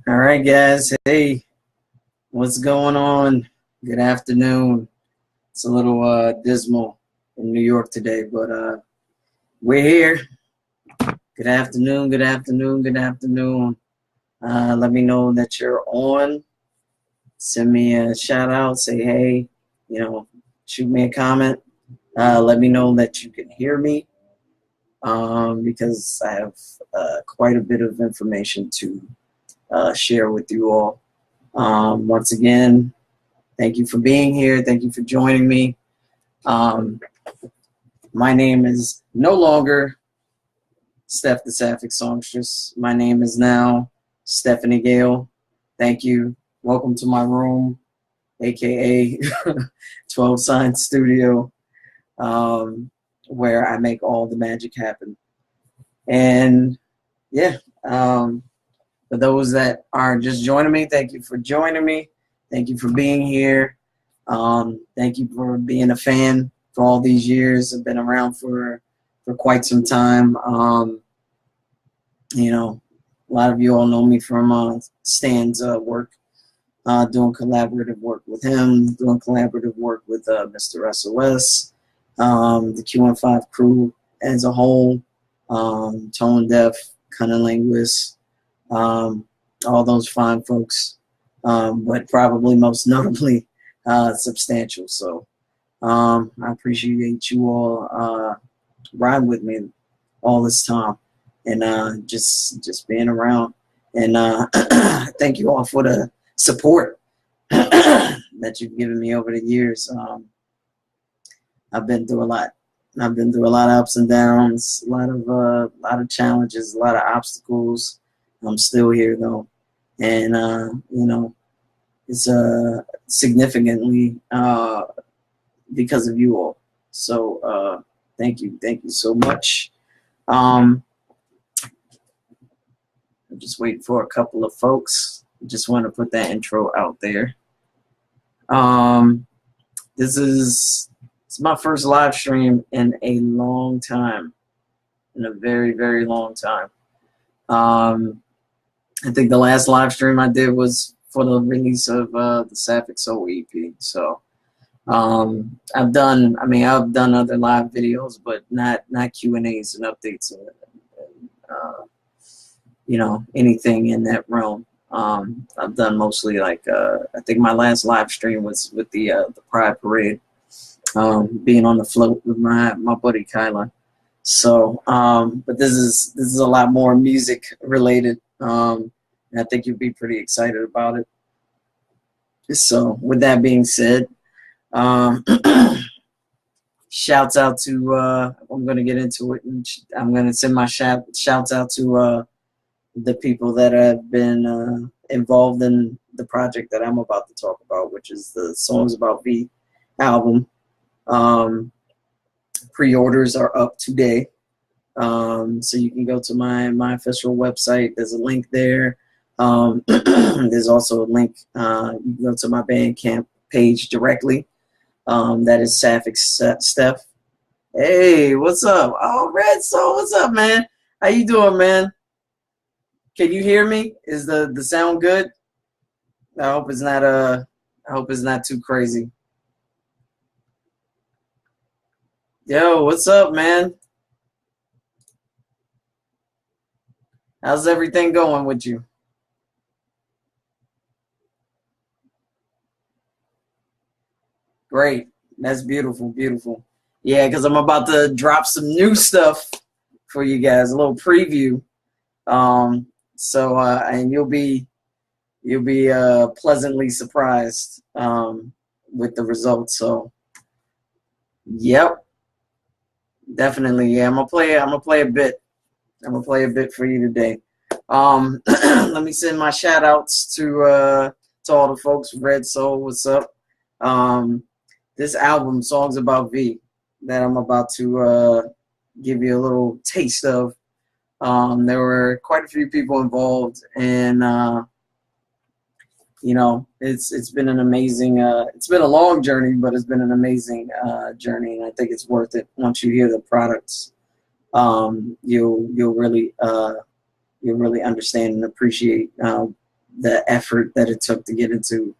All right, guys. Hey, what's going on? Good afternoon. It's a little dismal in New York today, but we're here. Good afternoon. Good afternoon. Good afternoon. Let me know that you're on. Send me a shout out. Say hey. Shoot me a comment. Let me know that you can hear me because I have quite a bit of information to share with you all. Once again, thank you for being here. Thank you for joining me. My name is no longer Steph the Sapphic Songstress. My name is now Stephanie Gale. Thank you. Welcome to my room, aka 12 Sign Studio, where I make all the magic happen. And yeah, for those that are just joining me, thank you for joining me. Thank you for being here. Thank you for being a fan for all these years. I've been around for quite some time. A lot of you all know me from Stan's work, doing collaborative work with him, doing collaborative work with Mr. SOS, the QN5 crew as a whole, Tone Deaf, Cunning Linguist, all those fine folks, but probably most notably Substantial. So I appreciate you all riding with me all this time and just being around. And thank you all for the support that you've given me over the years. I've been through a lot. I've been through a lot of ups and downs, a lot of challenges, a lot of obstacles. I'm still here though, and it's significantly because of you all. So thank you so much. I'm just waiting for a couple of folks. Just want to put that intro out there. It's my first live stream in a long time, in a very, very long time. I think the last live stream I did was for the release of the Sapphic Soul EP. So I've done other live videos, but not Q&As and updates and anything in that realm. I've done mostly like I think my last live stream was with the Pride Parade, being on the float with my buddy Kyla. So but this is a lot more music related, and I think you'll be pretty excited about it. So with that being said, shouts out to I'm going to get into it, and I'm going to send my shouts out to the people that have been involved in the project that I'm about to talk about, which is the Songs About V album. Pre-orders are up today, so you can go to my official website. There's a link there. There's also a link. You can go to my Bandcamp page directly. That is Sapphic Steph. Hey, what's up? Oh, Red Soul, what's up, man? How you doing, man? Can you hear me? Is the sound good? I hope it's not too crazy. Yo, what's up, man? How's everything going with you? Great. That's beautiful, beautiful. Yeah, because I'm about to drop some new stuff for you guys, a little preview. So and you'll be pleasantly surprised with the results. So, yep, definitely. Yeah, I'm gonna play a bit. I'm gonna play a bit for you today. Let me send my shout outs to all the folks. Red Soul, what's up? This album, Songs About V, that I'm about to give you a little taste of. There were quite a few people involved, and it's been an amazing. It's been a long journey, but it's been an amazing journey, and I think it's worth it. Once you hear the products, you'll really understand and appreciate the effort that it took to get into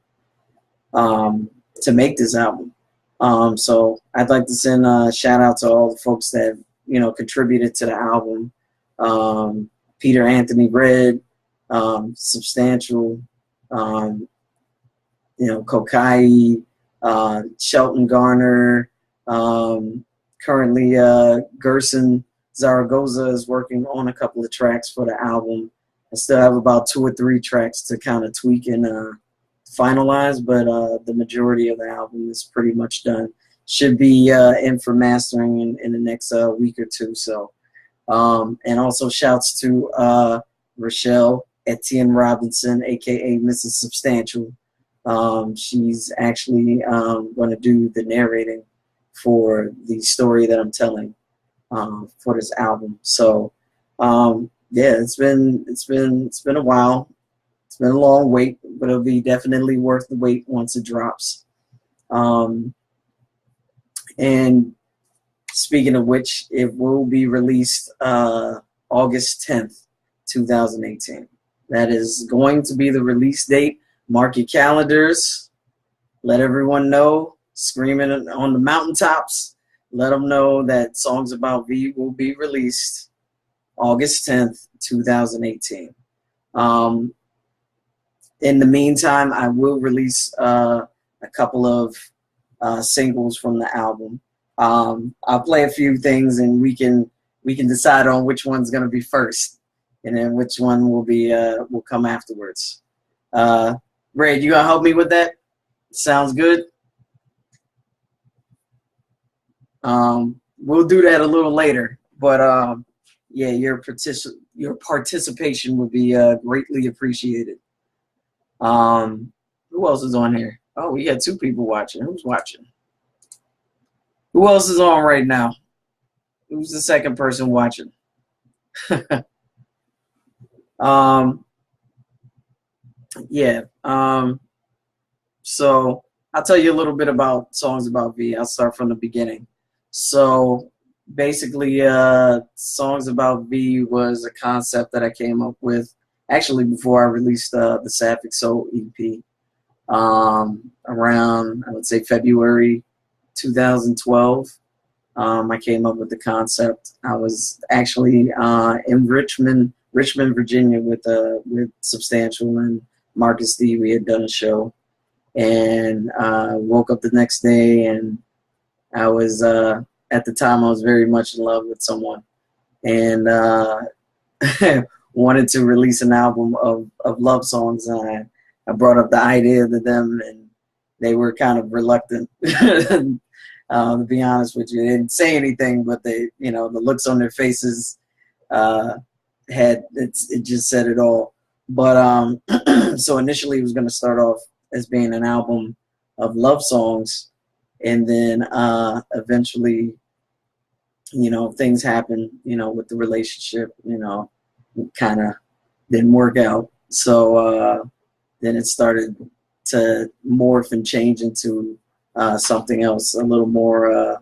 to make this album. So I'd like to send a shout out to all the folks that contributed to the album. Peter Anthony Red, Substantial, Kokai, Shelton Garner. Currently, Gerson Zaragoza is working on a couple of tracks for the album. I still have about 2 or 3 tracks to kind of tweak and finalize, but the majority of the album is pretty much done. Should be in for mastering in the next week or two. So, and also shouts to Rochelle Etienne Robinson, aka Mrs. Substantial. She's actually going to do the narrating for the story that I'm telling for this album. So, yeah, it's been a while. It's been a long wait, but it'll be definitely worth the wait once it drops. And speaking of which, it will be released August 10th, 2018. That is going to be the release date. Mark your calendars. Let everyone know. Screaming on the mountaintops. Let them know that Songs About V will be released August 10th, 2018. In the meantime, I will release a couple of singles from the album. I'll play a few things, and we can decide on which one's going to be first, and then which one will come afterwards. Red, you gonna help me with that? Sounds good. We'll do that a little later, but yeah, your participation would be greatly appreciated. Who else is on here? Oh, we got 2 people watching. Who's watching? Who else is on right now? Who's the second person watching? Yeah. So I'll tell you a little bit about Songs About V. I'll start from the beginning. So basically, Songs About V was a concept that I came up with actually before I released the Sapphic Soul EP around, I would say, February 2012. I came up with the concept. I was actually in Richmond, Virginia with Substantial and Marcus D. We had done a show, and woke up the next day, and I was at the time I was very much in love with someone, and wanted to release an album of love songs. And I brought up the idea to them, and they were kind of reluctant. To be honest with you, they didn't say anything, but they, the looks on their faces it just said it all. But so initially it was going to start off as being an album of love songs, and then eventually, things happened, with the relationship, kind of didn't work out. So then it started to morph and change into something else, a little more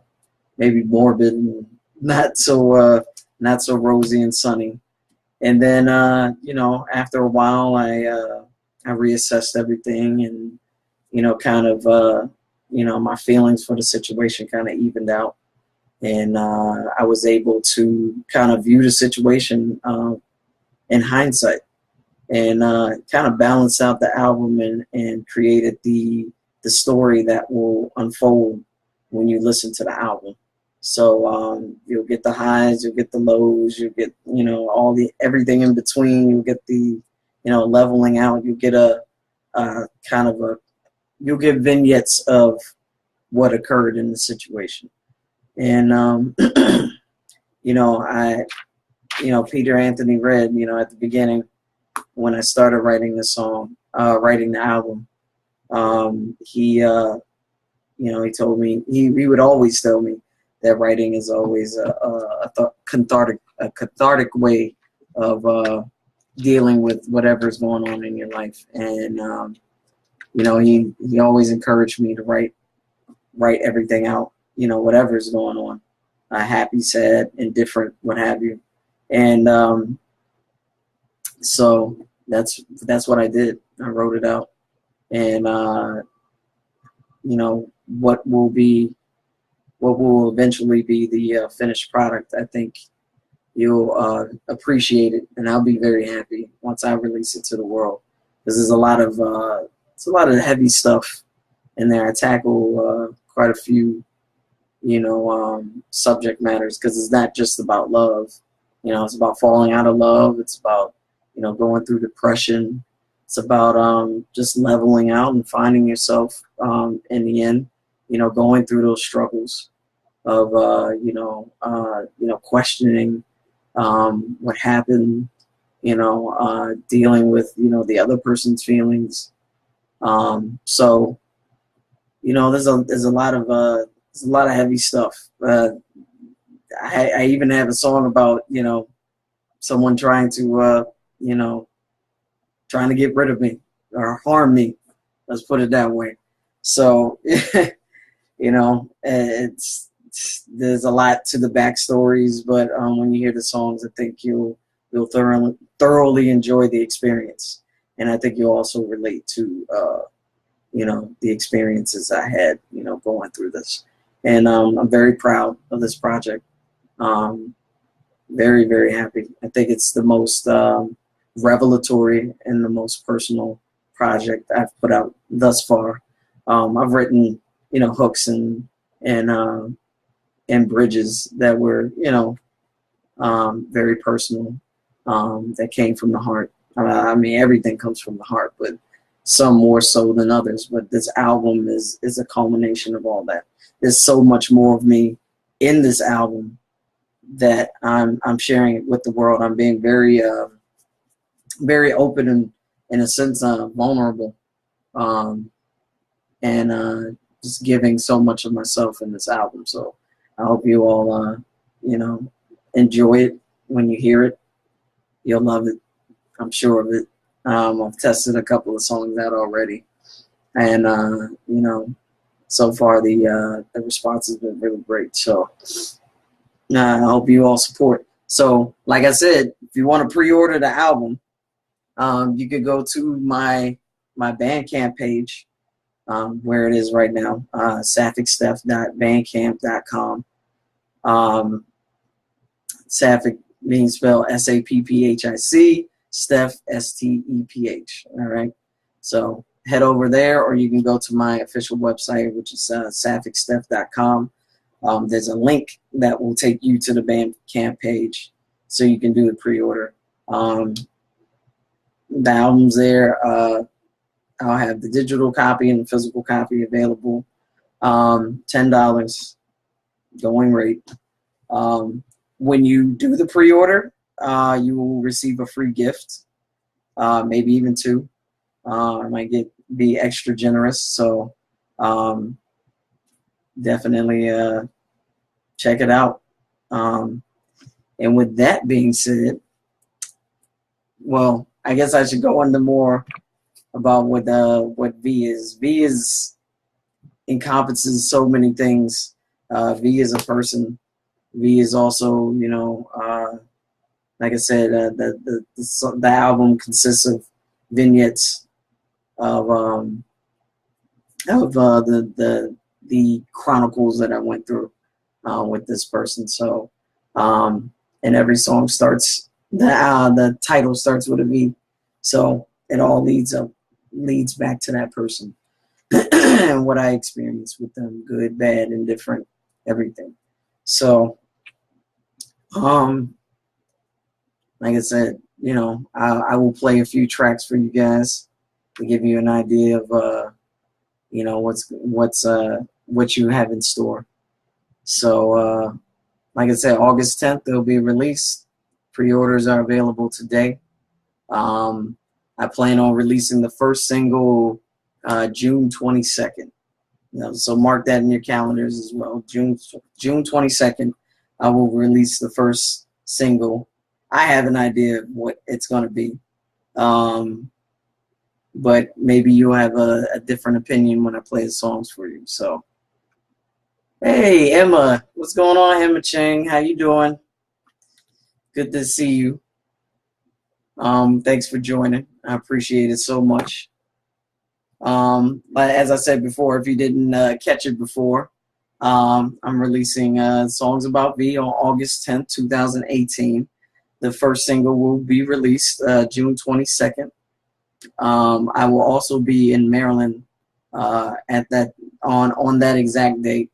maybe morbid and not so rosy and sunny. And then after a while, I reassessed everything, and kind of my feelings for the situation kind of evened out, and I was able to kind of view the situation in hindsight, and kind of balance out the album and created the story that will unfold when you listen to the album. So you'll get the highs, you'll get the lows, you'll get everything in between. You'll get the leveling out. You get you'll get vignettes of what occurred in the situation. And Peter Anthony Red, at the beginning when I started writing the song, writing the album, he told me, he would always tell me that writing is always a cathartic way of dealing with whatever's going on in your life. And he always encouraged me to write everything out, whatever's going on, happy, sad, indifferent, what have you. And so that's what I did. I wrote it out, and you know, what will eventually be the finished product. I think you'll appreciate it, and I'll be very happy once I release it to the world, because there's a lot of heavy stuff in there. I tackle quite a few, you know, subject matters, because it's not just about love. You know, it's about falling out of love. It's about, you know, going through depression. It's about just leveling out and finding yourself in the end. You know, going through those struggles of questioning what happened. You know, dealing with, you know, the other person's feelings. So, you know, there's a lot of heavy stuff. I even have a song about, you know, someone trying to trying to get rid of me or harm me. Let's put it that way. So, you know, there's a lot to the backstories, but when you hear the songs, I think you'll thoroughly enjoy the experience, and I think you'll also relate to you know, the experiences I had, you know, going through this. And I'm very proud of this project. Very, very happy. I think it's the most revelatory and the most personal project I've put out thus far. I've written, you know, hooks and bridges that were, you know, very personal, that came from the heart. I mean, everything comes from the heart, but some more so than others. But this album is a culmination of all that. There's so much more of me in this album that I'm sharing it with the world. I'm being very very open and, in a sense, vulnerable, and just giving so much of myself in this album. So I hope you all you know, enjoy it. When you hear it, you'll love it. I'm sure of it. I've tested a couple of songs out already, and you know, so far the response has been really great. So I hope you all support. So, like I said, if you want to pre-order the album, you could go to my Bandcamp page, where it is right now, sapphic.bandcamp.com. Sapphic being spelled SAPPHIC, Steph STEPH. All right. So head over there, or you can go to my official website, which is sapphicsteph.com. There's a link that will take you to the Bandcamp page, so you can do the pre-order. The album's there. I'll have the digital copy and the physical copy available. $10 going rate. When you do the pre-order, you will receive a free gift, maybe even two. I might be extra generous, so definitely check it out. And with that being said, well, I guess I should go into more about what V is. V encompasses so many things. V is a person. V is also, you know, like I said, the album consists of vignettes of the chronicles that I went through with this person. So, and every song starts, the title starts with a V. So it all leads back to that person and what I experienced with them, good, bad, indifferent, everything. So, like I said, you know, I will play a few tracks for you guys to give you an idea of, you know, what you have in store. So, like I said, August 10th, they'll be released. Pre-orders are available today. I plan on releasing the first single June 22nd. You know, so mark that in your calendars as well. June 22nd, I will release the first single. I have an idea of what it's going to be. But maybe you'll have a different opinion when I play the songs for you. So, hey, Emma. What's going on, Emma Chang? How you doing? Good to see you. Thanks for joining. I appreciate it so much. But as I said before, if you didn't catch it before, I'm releasing Songs About V on August 10th, 2018. The first single will be released June 22nd. I will also be in Maryland at that on that exact date,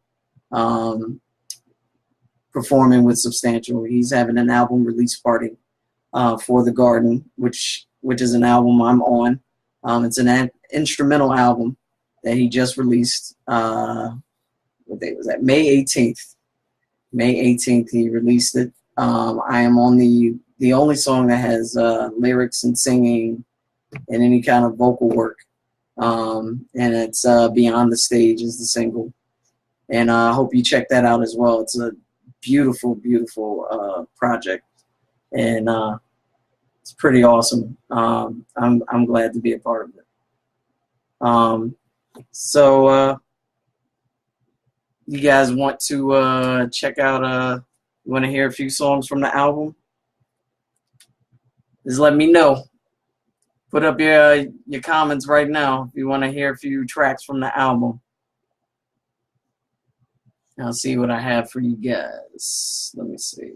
performing with Substantial. He's having an album release party for The Garden, which is an album I'm on. It's an instrumental album that he just released. What day was that? May 18th. May 18th he released it. I am on the only song that has lyrics and singing and any kind of vocal work. And it's Beyond the Stage is the single. And I hope you check that out as well. It's a beautiful, beautiful project. And it's pretty awesome. I'm glad to be a part of it. So you guys want to check out, you want to hear a few songs from the album? Just let me know. Put up your comments right now if you want to hear a few tracks from the album. I'll see what I have for you guys. Let me see.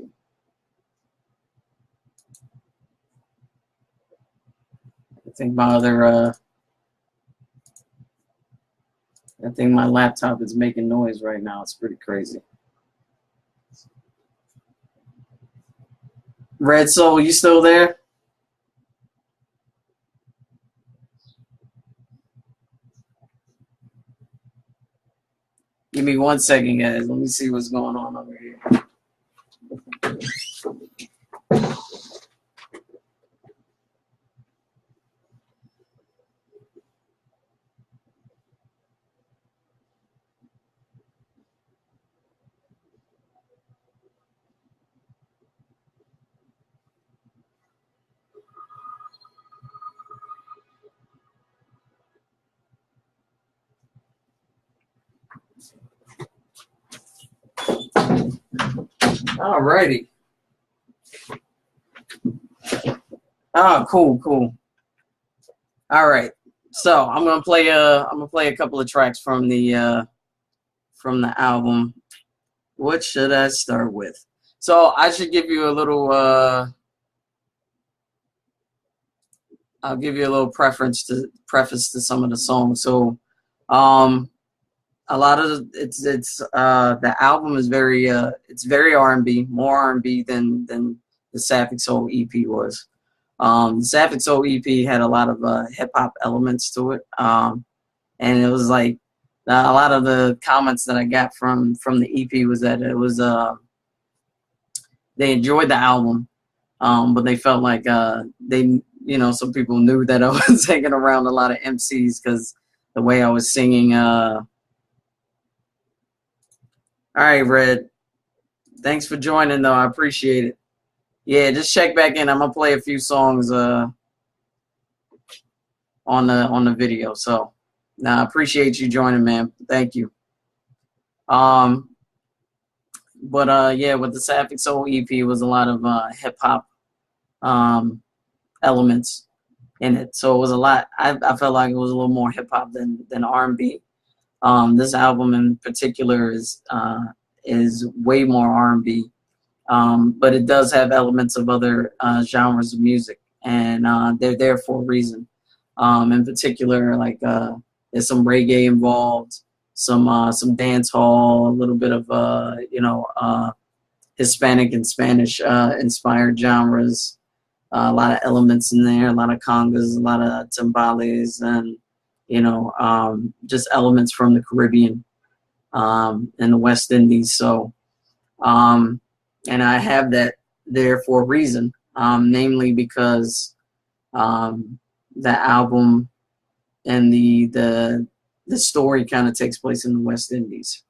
I think my laptop is making noise right now. It's pretty crazy. Red Soul, you still there? Give me 1 second, guys. Let me see what's going on over here. Alrighty. Oh, cool. All right. So I'm gonna play a couple of tracks from the album. What should I start with? So I should give you a little I'll give you a little preface to some of the songs. So a lot of the album is very it's very R&B, more R&B than the Sapphic Soul EP was. The Sapphic Soul EP had a lot of hip hop elements to it, and it was like a lot of the comments that I got from the EP was that it was they enjoyed the album, but they felt like some people knew that I was hanging around a lot of MCs because the way I was singing. All right, Red. Thanks for joining, though. I appreciate it. Yeah, just check back in. I'm gonna play a few songs on the video. So, I appreciate you joining, man. Thank you. Yeah, with the Sapphic Soul EP was a lot of hip hop elements in it. So it was a lot. I felt like it was a little more hip hop than R&B. This album in particular is way more R&B, but it does have elements of other genres of music, and they're there for a reason. In particular, like there's some reggae involved, some dance hall, a little bit of Hispanic and Spanish inspired genres, a lot of elements in there, a lot of congas, a lot of timbales, and just elements from the Caribbean and the West Indies. So, and I have that there for a reason, namely because the album and the story kind of takes place in the West Indies.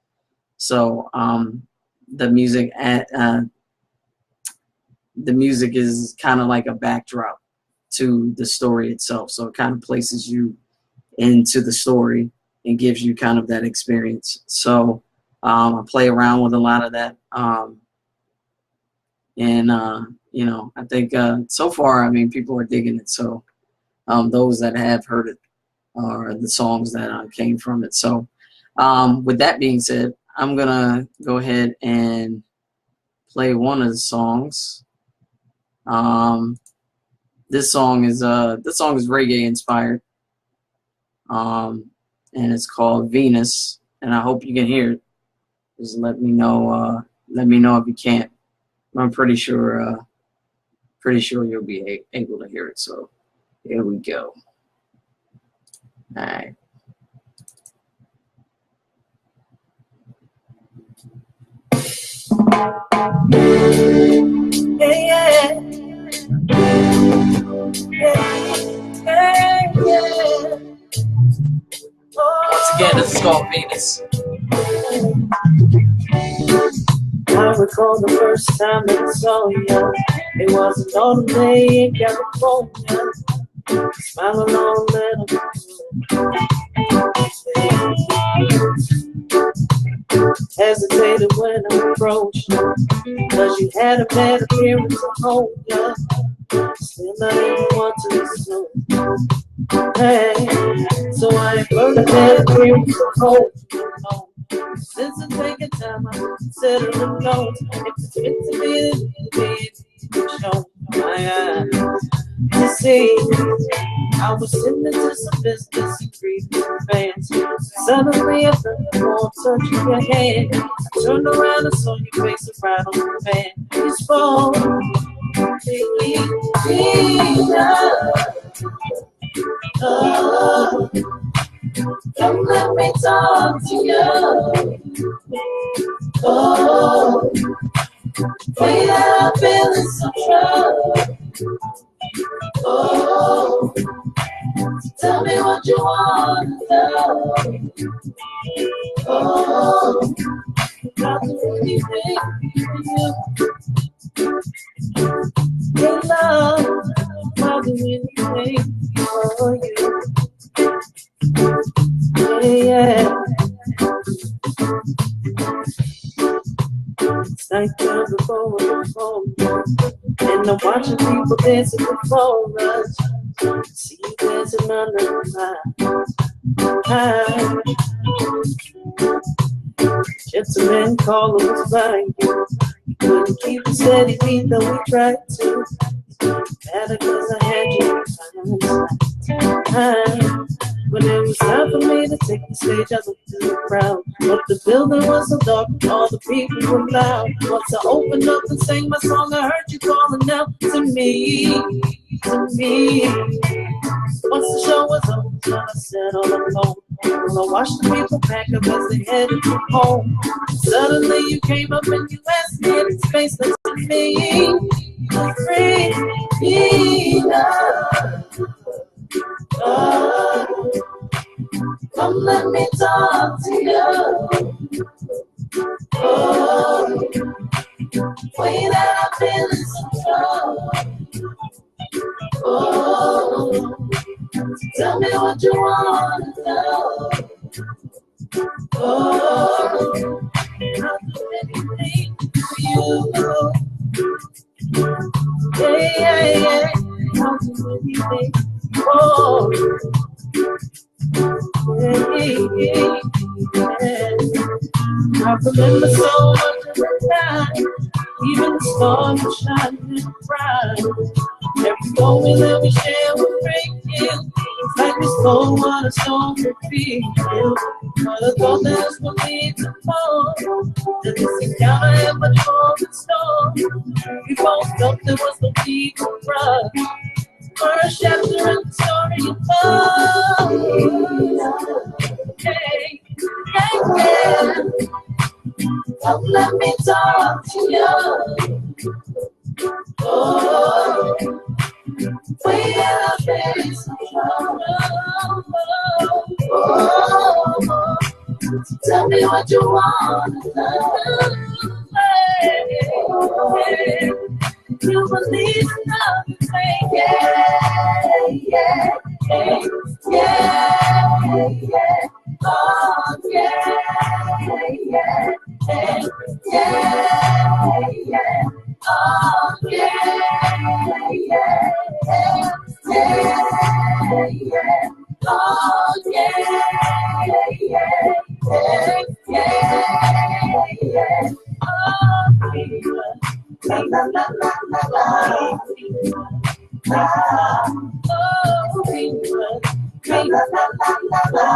So the music is kind of like a backdrop to the story itself. So it kind of places you into the story and gives you kind of that experience. So I play around with a lot of that. I think so far, I mean, people are digging it. So those that have heard it or the songs that came from it. So with that being said, I'm gonna go ahead and play one of the songs. This song is reggae inspired, and it's called Venus, and I hope you can hear it. Just let me know if you can't. I'm pretty sure you'll be able to hear it. So here we go. All right. Yeah. Once again, this is called Venus. I recall the first time that I saw you. It was an autumn day in California. Smiling on a little. Hesitated when I approached you, cause you had a bad appearance to hold you. Still I didn't want to assume. Hey, so I learned a bad appearance to hold you. Since I'm taking time, I consider a note. If it's meant to be, then you show my eyes to see. I was sitting into some business and grieving fans. Suddenly I felt the warm touch of your hand. I turned around and saw your face right on the fan. You spoke, oh, come let me talk to you. Oh, way that I feel is so true. Oh, tell me what you want to know. Oh, I'll do anything for you. Hey love, I'll do anything for you. Yeah. It's nighttime before the phone, and I'm watching people dancing before us. See you dancing under my eye. Gentleman caller was by you. Couldn't keep a steady beat though we tried to. Better cause I had you in time. When it was time for me to take the stage, I looked to the crowd. But the building was so dark, all the people were loud. Once I opened up and sang my song, I heard you calling out to me, to me. Once the show was over, I sat on the phone. Well, I watched the people pack up as they headed home. Suddenly you came up and you asked me in space next to me. Free love. Oh, come let me talk to you. Oh, way that I feel is so true. Oh, tell me what you want to know. Oh, I'll do anything for you. Yeah. I'll do anything. Oh, yeah. I remember so much of the time, even the stars were shining bright. Every moment that we share will bring you. It's like we stole what a song would feel. But I thought this would lead to more. That this encounter had much more in store. We both felt there was no need to rush. First chapter in the story of love. Hey, yeah. Come let me talk to you. Oh, way that I face oh, tell me what you want to know. Hey, you believe in love, you say yeah. Oh, yeah. Oh, yeah. Oh, yeah, yeah, yeah, yeah, yeah. Oh, fever. La, la, la, la, la, la. Oh, fever. La, la, la, la, la, la.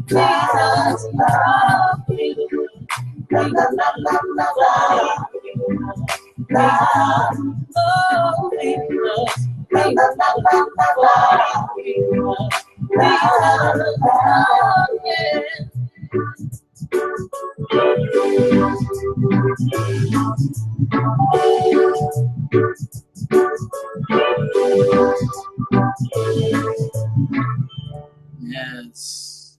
Jesus, oh, fever. La, la, la, la, la, la. Oh, fever. La, la, la, la, la, yes.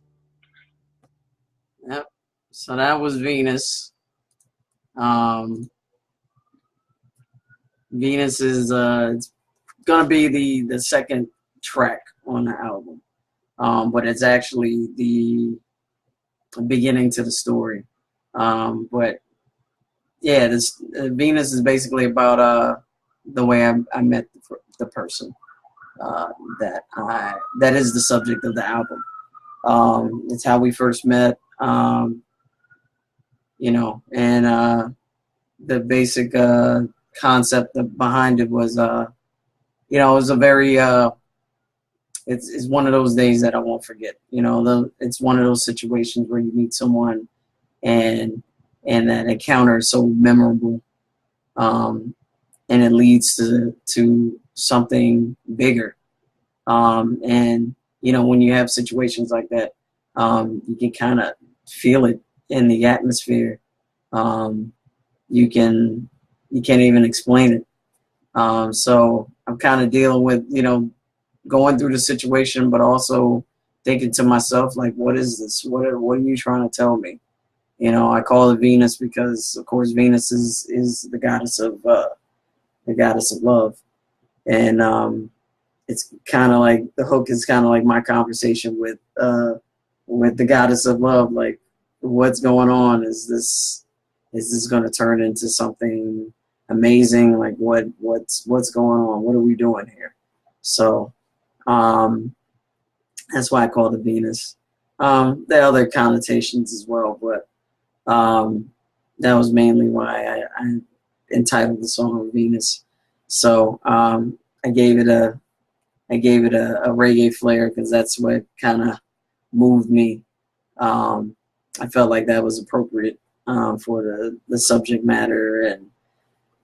Yep. So that was Venus. Venus is it's gonna be the second track on the album. But it's actually the beginning to the story. But yeah, this Venus is basically about the way I met the person that is the subject of the album. It's how we first met, you know, and the basic concept behind it was, you know, it was a very it's one of those days that I won't forget. You know, it's one of those situations where you meet someone and that encounter is so memorable, and it leads to something bigger. And you know, when you have situations like that, you can kind of feel it in the atmosphere. You can't even explain it. So I'm kind of dealing with, you know, going through the situation, but also thinking to myself, like, what is this? What are you trying to tell me? You know, I call it Venus because, of course, Venus is the goddess of love, and it's kind of like the hook is kind of like my conversation with the goddess of love. Like, what's going on? Is this going to turn into something amazing? Like, what's going on? What are we doing here? So that's why I call it Venus. There are other connotations as well, but that was mainly why I entitled the song Venus. So I gave it a reggae flair because that's what kind of moved me. I felt like that was appropriate for the subject matter, and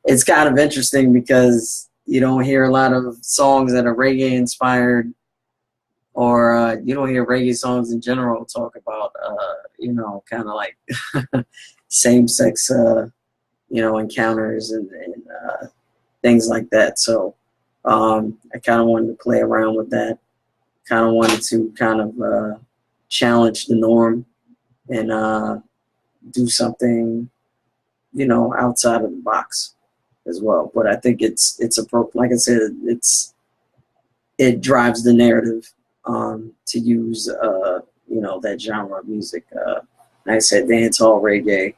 it's kind of interesting because you don't hear a lot of songs that are reggae inspired, or you don't hear reggae songs in general talk about you know, kind of like same sex you know, encounters and things like that. So I kind of wanted to play around with that. Kind of wanted to kind of challenge the norm and do something, you know, outside of the box as well. But I think it's appropriate. Like I said, it drives the narrative to use you know, that genre of music. Like I said, dancehall, reggae,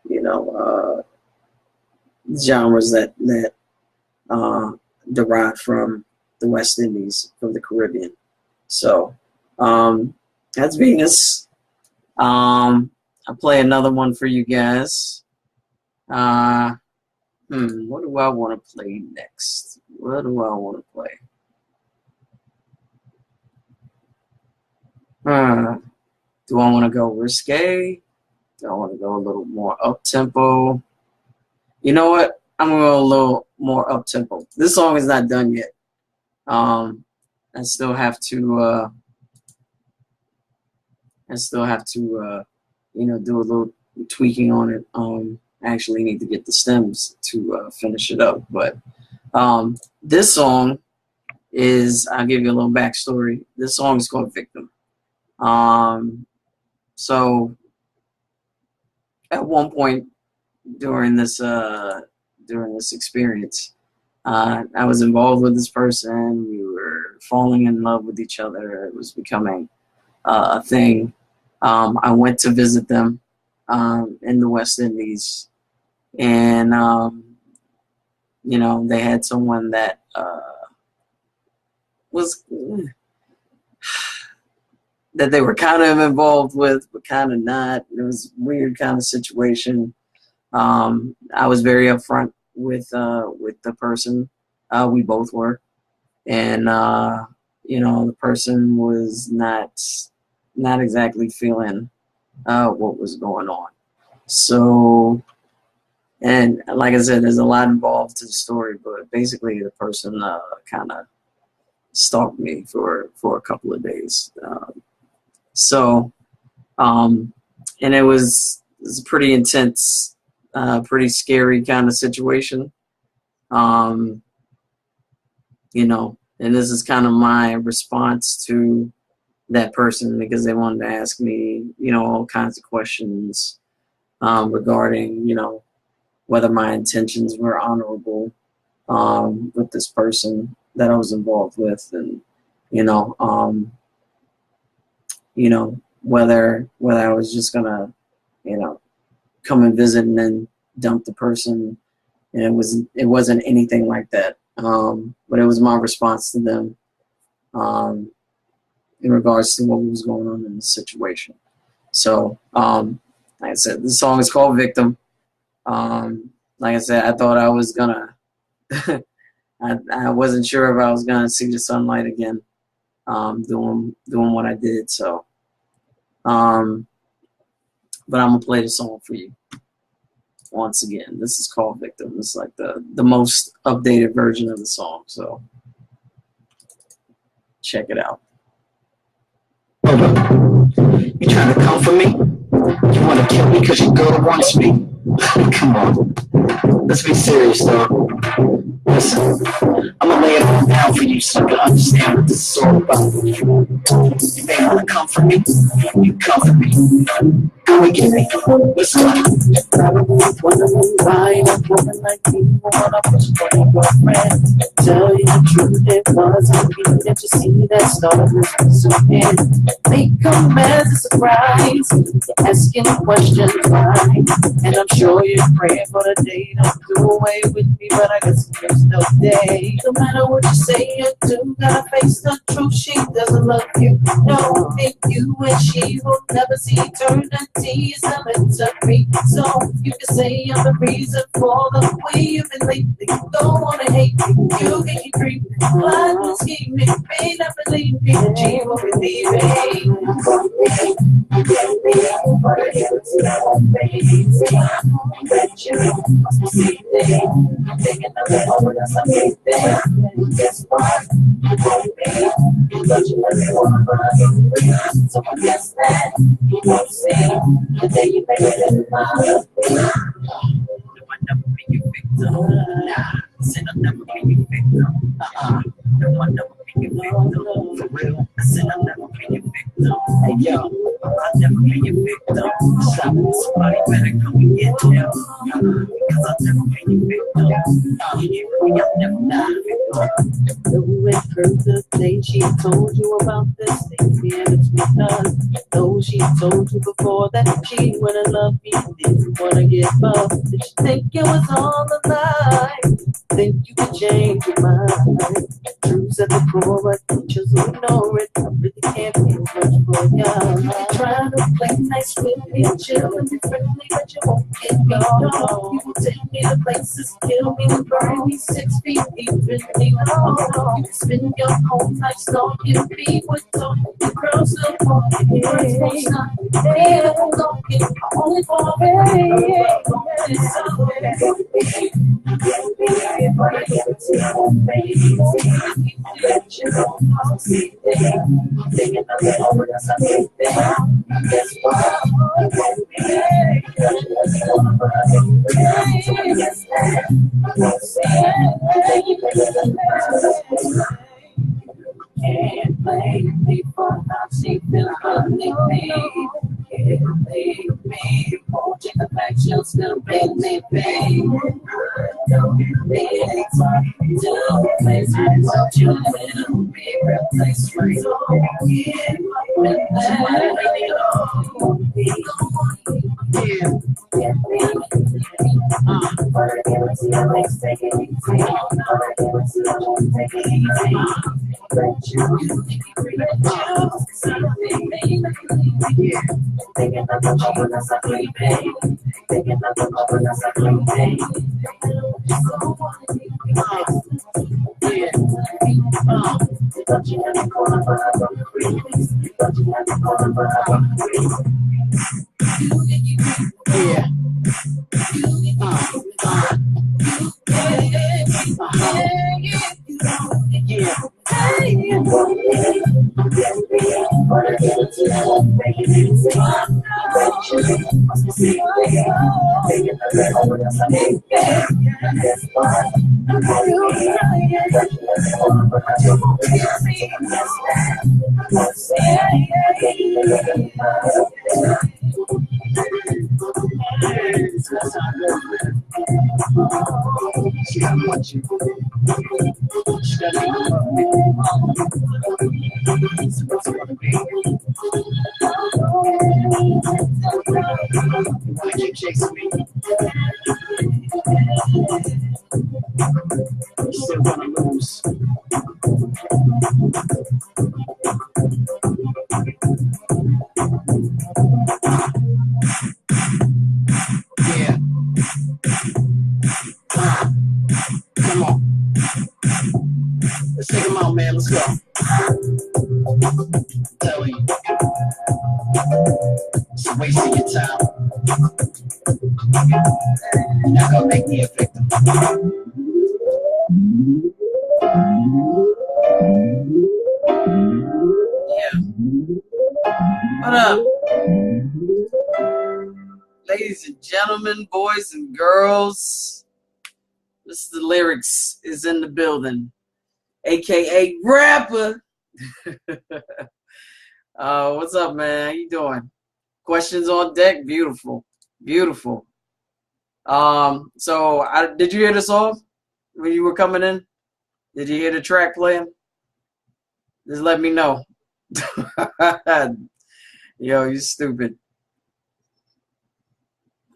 you know, genres that derived from the West Indies, from the Caribbean. So that's Venus. I'll play another one for you guys. What do I want to play next? What do I want to play? Do I want to go risque? Do I want to go a little more up-tempo? You know what? I'm going to go a little more up-tempo. This song is not done yet. I still have to you know, do a little tweaking on it. I actually need to get the stems to finish it up. But this song is, I'll give you a little backstory. This song is called Victim. So at one point during this experience, I was involved with this person. We were falling in love with each other. It was becoming a thing. I went to visit them in the West Indies, and you know, they had someone that was that they were kind of involved with, but kind of not. It was a weird kind of situation. I was very upfront with the person. We both were, and you know, the person was not exactly feeling what was going on. So, and like I said, there's a lot involved to the story, but basically the person kind of stalked me for a couple of days. And it was a pretty intense, pretty scary kind of situation. You know, and this is kind of my response to that person, because they wanted to ask me, you know, all kinds of questions regarding, you know, whether my intentions were honorable with this person that I was involved with, and you know, whether I was just gonna, you know, come and visit and then dump the person. And it wasn't anything like that. But it was my response to them in regards to what was going on in the situation. So, like I said, the song is called Victim. Like I said, I thought I was gonna, I wasn't sure if I was gonna see the sunlight again, doing what I did. So, but I'm gonna play the song for you once again. This is called Victim. It's like the most updated version of the song. So, check it out. Hold up. You trying to come for me? You want to kill me because your girl wants me? Come on. Let's be serious, though. Listen, I'm gonna lay it all down for you so you can understand what this is all about. You may want to come for me. You come for me. Go and get me. Let's go. Wondering why a woman like me wanna push for your girlfriend. Tell you the truth, it wasn't me that you see that started this again. They come as a surprise, you're asking questions why. And I'm sure you're praying for the day to do away with me, but I guess there's no day. No matter what you say or do, gotta face the truth. She doesn't love you, no, and you and she will never see eternity is elementary. So you can say I'm the reason for the way you've been lately. You don't wanna hate me, you get you creepy. Why will scheme me, may not believe me, she will believe me. Guess what? So I guess that you won't see the day you make it in my no, I never be your victim. Nah, I said I'll never be your victim. No, I never be your victim. For real, I said I'll never be your victim. Hey yo, I'll never be your victim. Somebody better come and get them, because I'll never be your victim. I'll never be your victim. Though it hurt the day she told you about this thing being between us. Though she told you before that she wouldn't love me, didn't wanna give up. Did you think it was all a lie? Think you could change your mind? Truths at the core, but teachers who ignore it. I really can't feel much for ya. You're trying to play nice with me and chill and be friendly, but you won't get me. No, you will take me to places, kill me and burn me 6 feet deep in me. You spend your whole life stalking me with talking. The girls still walking, the birds won't stop. They don't talking, only for me. Can't blame me for how she feels, believe me. Can't believe me. Won't you the fact she'll still make me pay? Don't need to place me, but you will be replaced for so yeah, Yeah. Yeah. Keep chasing me. Still gonna lose. Yeah. Come on. Let's take them out, man. Let's go. Tell you. It's a waste of your time. You're not gonna make me a victim. Yeah. What up? Ladies and gentlemen, boys and girls, Mr. Lyrics is in the building, aka rapper. What's up, man? How you doing? Questions on deck? Beautiful, beautiful. Did you hear the song when you were coming in? Did you hear the track playing? Just let me know. Yo, you stupid.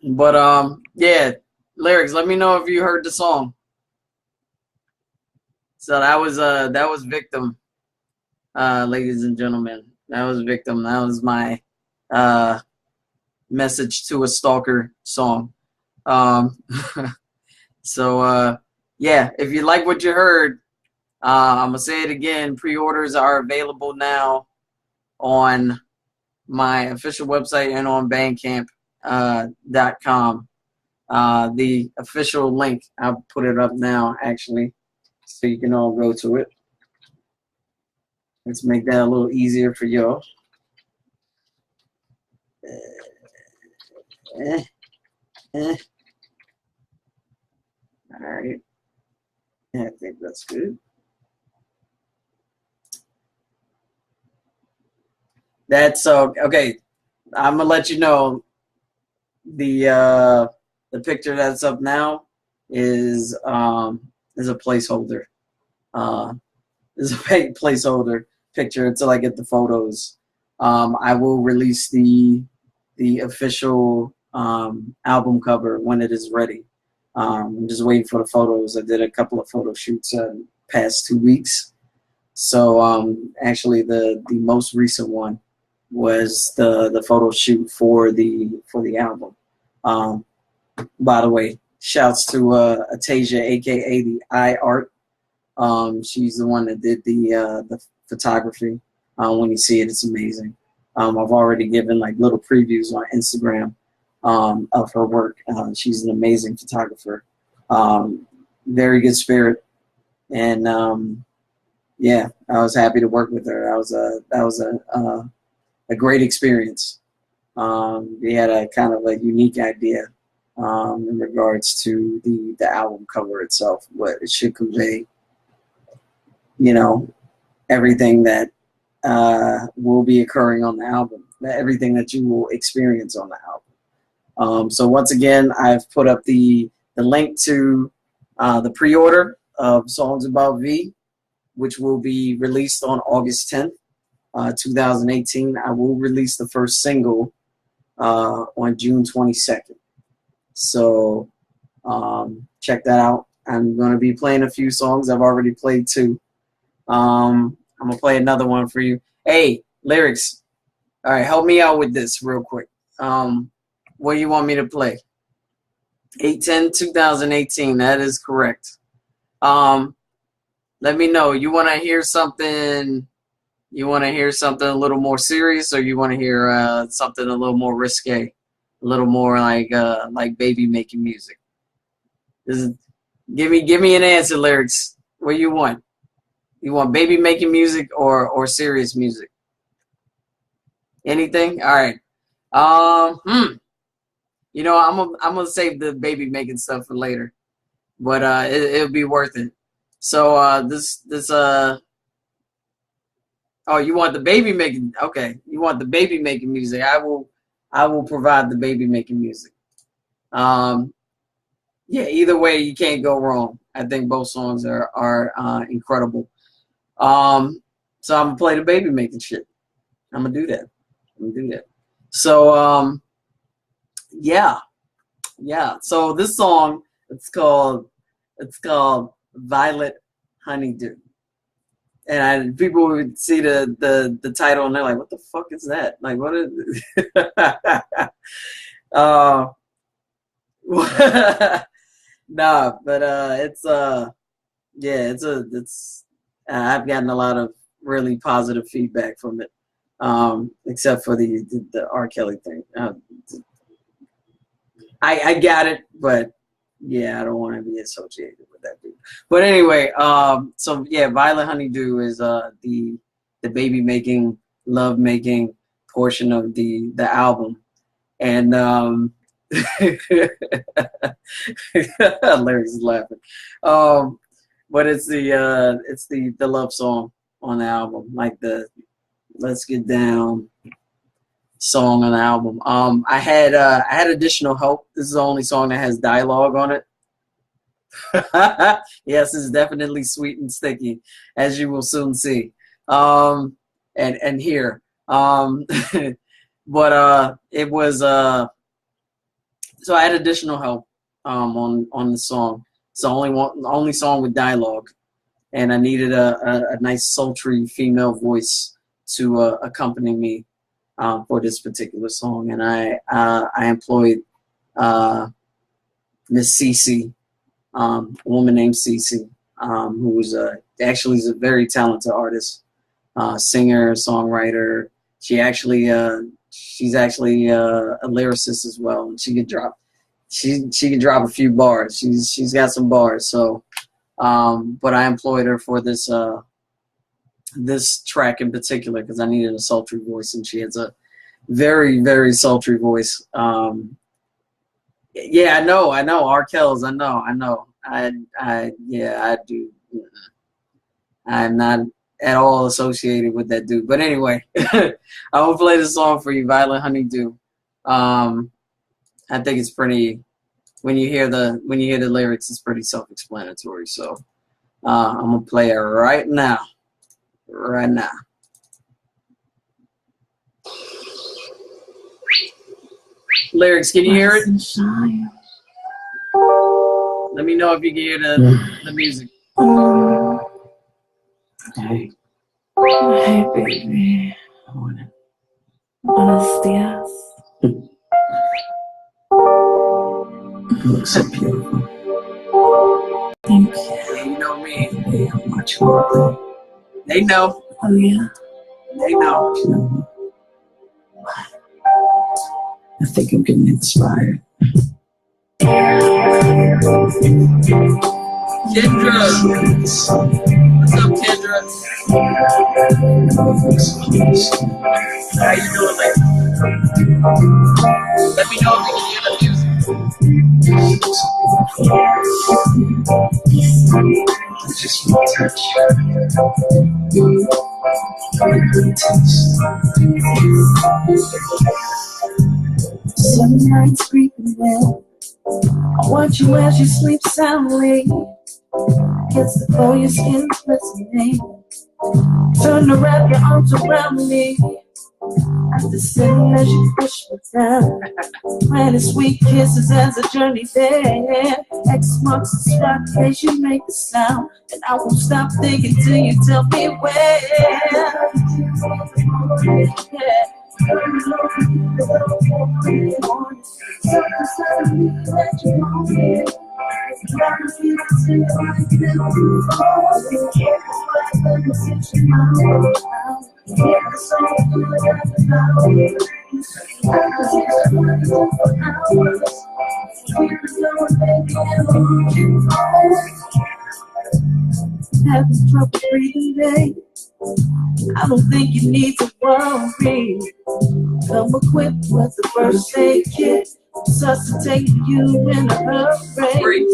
But yeah, Lyrics, let me know if you heard the song. So that was Victim, ladies and gentlemen. That was Victim. That was my Message to a Stalker song. Yeah, if you like what you heard, I'm gonna say it again. Pre-orders are available now on my official website and on Bandcamp.com. The official link, I'll put it up now, actually, so you can all go to it. Let's make that a little easier for y'all. All right. Yeah, I think that's good. That's okay. I'm gonna let you know the picture that's up now is a placeholder. Is a placeholder picture until I get the photos. I will release the official album cover when it is ready. I'm just waiting for the photos. I did a couple of photo shoots past 2 weeks. So actually the most recent one was the photo shoot for the album. By the way, shouts to Atasia, aka the I Art. She's the one that did the photography. When you see it, it's amazing. I've already given like little previews on Instagram of her work. She's an amazing photographer. Very good spirit, and yeah, I was happy to work with her. That was a great experience. We had a kind of a unique idea in regards to the album cover itself, what it should convey. You know, everything that will be occurring on the album, everything that you will experience on the album. So once again, I've put up the link to the pre-order of Songs About V, which will be released on August 10th, 2018. I will release the first single on June 22nd. So check that out. I'm going to be playing a few songs. I've already played 2. I'm going to play another one for you. Hey, Lyrics, All right, help me out with this real quick. What do you want me to play? 8/10/2018. That is correct. Let me know. You want to hear something? You want to hear something a little more serious, or you want to hear something a little more risque, a little more like baby making music? Give me an answer, lyrics. What do you want? You want baby making music or serious music? Anything? All right. You know, I'm gonna save the baby making stuff for later, but it'll be worth it. So this oh, you want the baby making? Okay, you want the baby making music? I will provide the baby making music. Yeah, either way, you can't go wrong. I think both songs are incredible. So I'm gonna play the baby making shit. I'm gonna do that. So yeah. So this song, it's called Violet Honeydew. And people would see the title and they're like, what the fuck is that? Like, what is nah, but it's I've gotten a lot of really positive feedback from it. Except for the R. Kelly thing. I got it, but yeah, I don't want to be associated with that dude. But anyway, so yeah, Violet Honeydew is the baby making, love making portion of the album, and Larry's laughing. But it's the love song on the album, like the Let's Get Down song on the album. I had additional help. This is the only song that has dialogue on it. Yes, it's definitely sweet and sticky, as you will soon see. And hear. But it was so I had additional help on the song. It's the only song with dialogue, and I needed a nice sultry female voice to accompany me for this particular song, and I employed Miss Cece, a woman named Cece, who was actually is a very talented artist, singer, songwriter. She's actually a lyricist as well, and she could drop a few bars. She's got some bars. So, but I employed her for this track in particular because I needed a sultry voice, and she has a very, very sultry voice. Yeah, I know R. Kelly's. I know. I do. I'm not at all associated with that dude. But anyway, I will play the song for you, Violet Honeydew. I think it's pretty. When you hear the lyrics, it's pretty self-explanatory. So I'm gonna play it right now. Lyrics, can you hear it? Let me know if you can hear the music. Hey, baby. Buenos dias. You look so beautiful. Thank you. Yeah, you know me. Hey, how much you love me. They know. Oh, yeah. They know. You know, I think I'm getting inspired. Kendra. What's up, Kendra? How you doing, lady? Let me know if you can hear the music. Just one touch. Some nights creeping in. I watch you as you sleep soundly. Gets to pull your skin listening. Turn to wrap your arms around me. After sitting as you push me down. Planting sweet kisses as a journey there. X marks the spot as you make the sound. And I won't stop thinking till you tell me where. Yeah. Having trouble breathing, babe. I don't think you need to worry. Come equipped with the first aid kit, resuscitate you in a hurry.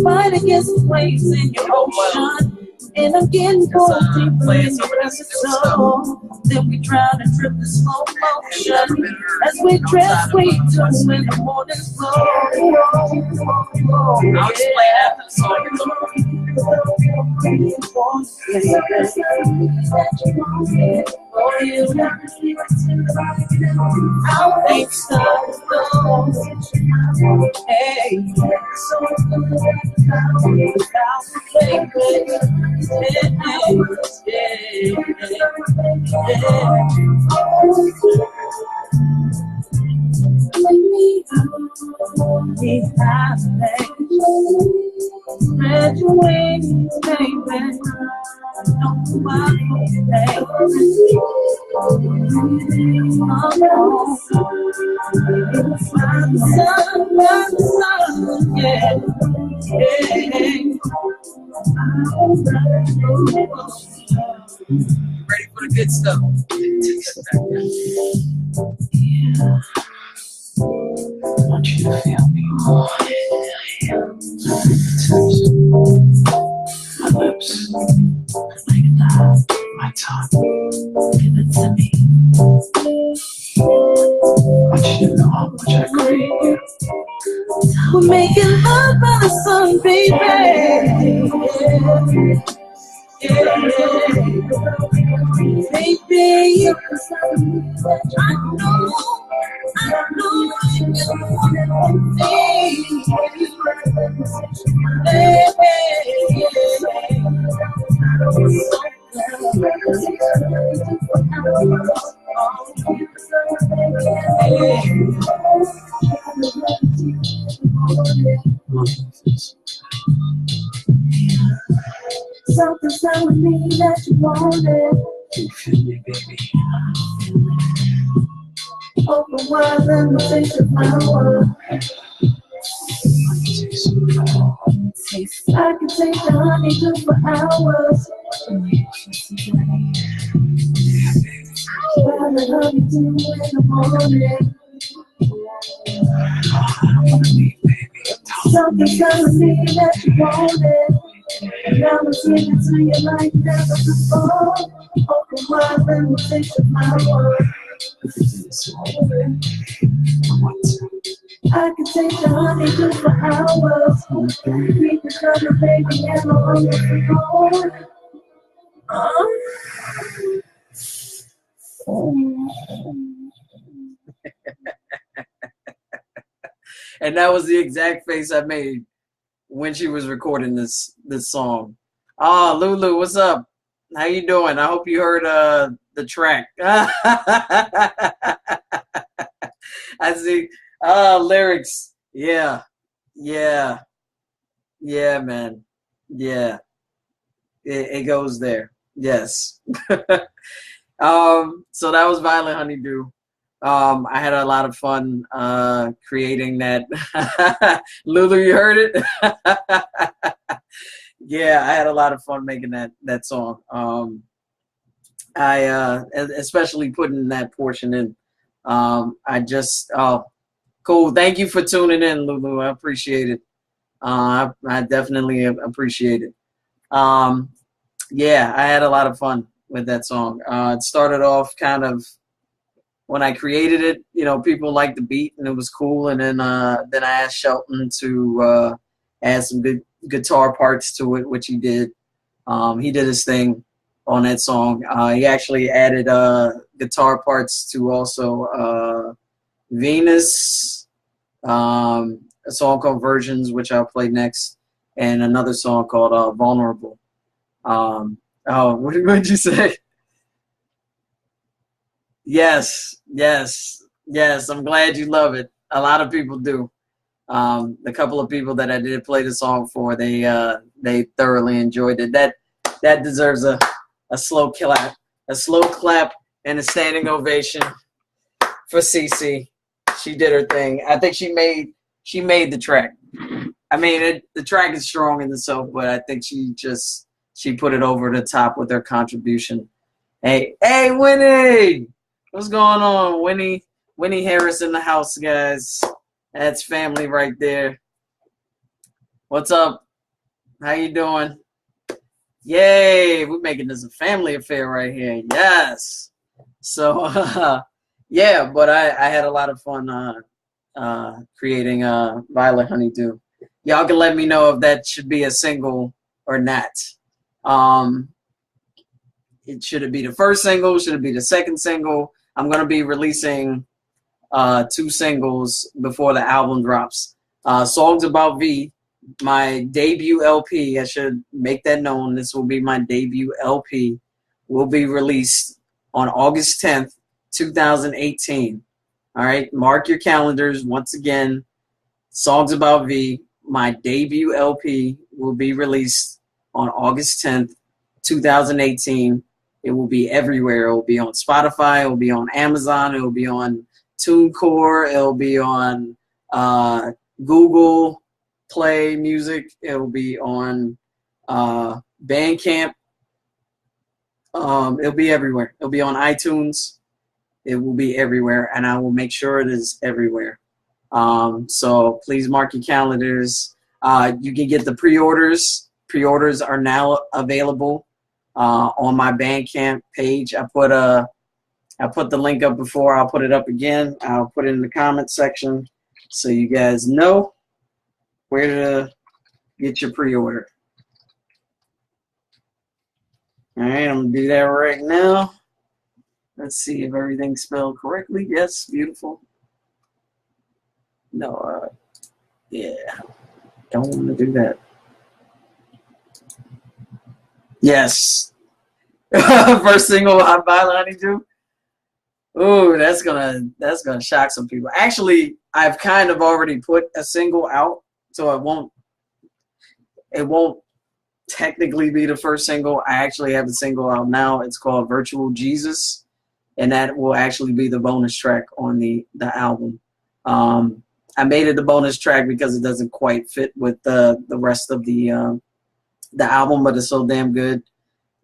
Fight against the waves in your ocean, and I'm getting pulled deeper in your present soul. Then we drown and trip in slow motion as we drift sweet to in the morning glow. I'll explain after the song is over. I think so. Hey, graduating, baby. Don't mind me, baby. Sun, yeah. Ready for the good stuff. Yeah. I want you to feel me more. My lips, like that, my tongue, give it to me. I want you to know how much I crave you. We're making love by the sun, baby. Baby, I know you want something's telling me that you want it. You feel me, baby? Open wide, let me taste your flower. I can take the honey just for hours. While the honey dew in the morning. Something's telling me that you want it. And I'm singing to you like never before. Open wide, let me taste your flower. I can take the honey just for hours. Keep it coming, baby, and I'm on the And that was the exact face I made when she was recording this song. Lulu, what's up? How you doing? I hope you heard the track. I see. Lyrics. Yeah, man. Yeah, it goes there. Yes. So that was Violet Honeydew. I had a lot of fun creating that. Lulu, you heard it? Yeah, I had a lot of fun making that song. I especially putting that portion in. Cool. Thank you for tuning in, Lulu. I appreciate it. I definitely appreciate it. Yeah, I had a lot of fun with that song. It started off kind of when I created it, people liked the beat and it was cool. And then I asked Shelton to add some good guitar parts to it, which he did. He did his thing on that song. He actually added guitar parts to also Venus, a song called Versions, which I'll play next, and another song called Vulnerable. What did you say? Yes, yes, yes. I'm glad you love it. A lot of people do. The couple of people that I did play the song for, they thoroughly enjoyed it. That deserves a slow clap, and a standing ovation for Cece. She did her thing. I think she made the track. I mean, the track is strong in itself, but I think she put it over the top with her contribution. Hey, Winnie, what's going on, Winnie Harris in the house, guys. That's family right there. What's up? How you doing? Yay, we're making this a family affair right here. Yes. So, yeah, but I had a lot of fun creating Violet Honeydew. Y'all can let me know if that should be a single or not. Should it be the first single? Should it be the second single? I'm going to be releasing 2 singles before the album drops. Songs About V, my debut LP. I should make that known. This will be my debut LP. Will be released on August 10th, 2018. All right, mark your calendars. Once again, Songs About V, my debut LP, will be released on August 10th, 2018. It will be everywhere. It will be on Spotify. It will be on Amazon. It will be on TuneCore. It will be on Google Play Music. It will be on Bandcamp. It'll be everywhere. It'll be on iTunes. It will be everywhere, and I will make sure it is everywhere. So please mark your calendars. You can get the pre-orders. Pre-orders are now available on my Bandcamp page. I put the link up before. I'll put it up again. I'll put it in the comment section so you guys know where to get your pre-order. All right, I'm going to do that right now. Let's see if everything's spelled correctly. Yes, beautiful. No, yeah, don't want to do that. Yes. First single, Hot Violet Honeydew. Ooh, that's gonna shock some people. Actually, I've kind of already put a single out, so it won't technically be the first single. I actually have a single out now. It's called Virtual Jesus, and that will actually be the bonus track on the album. I made it the bonus track because it doesn't quite fit with the rest of the album, but it's so damn good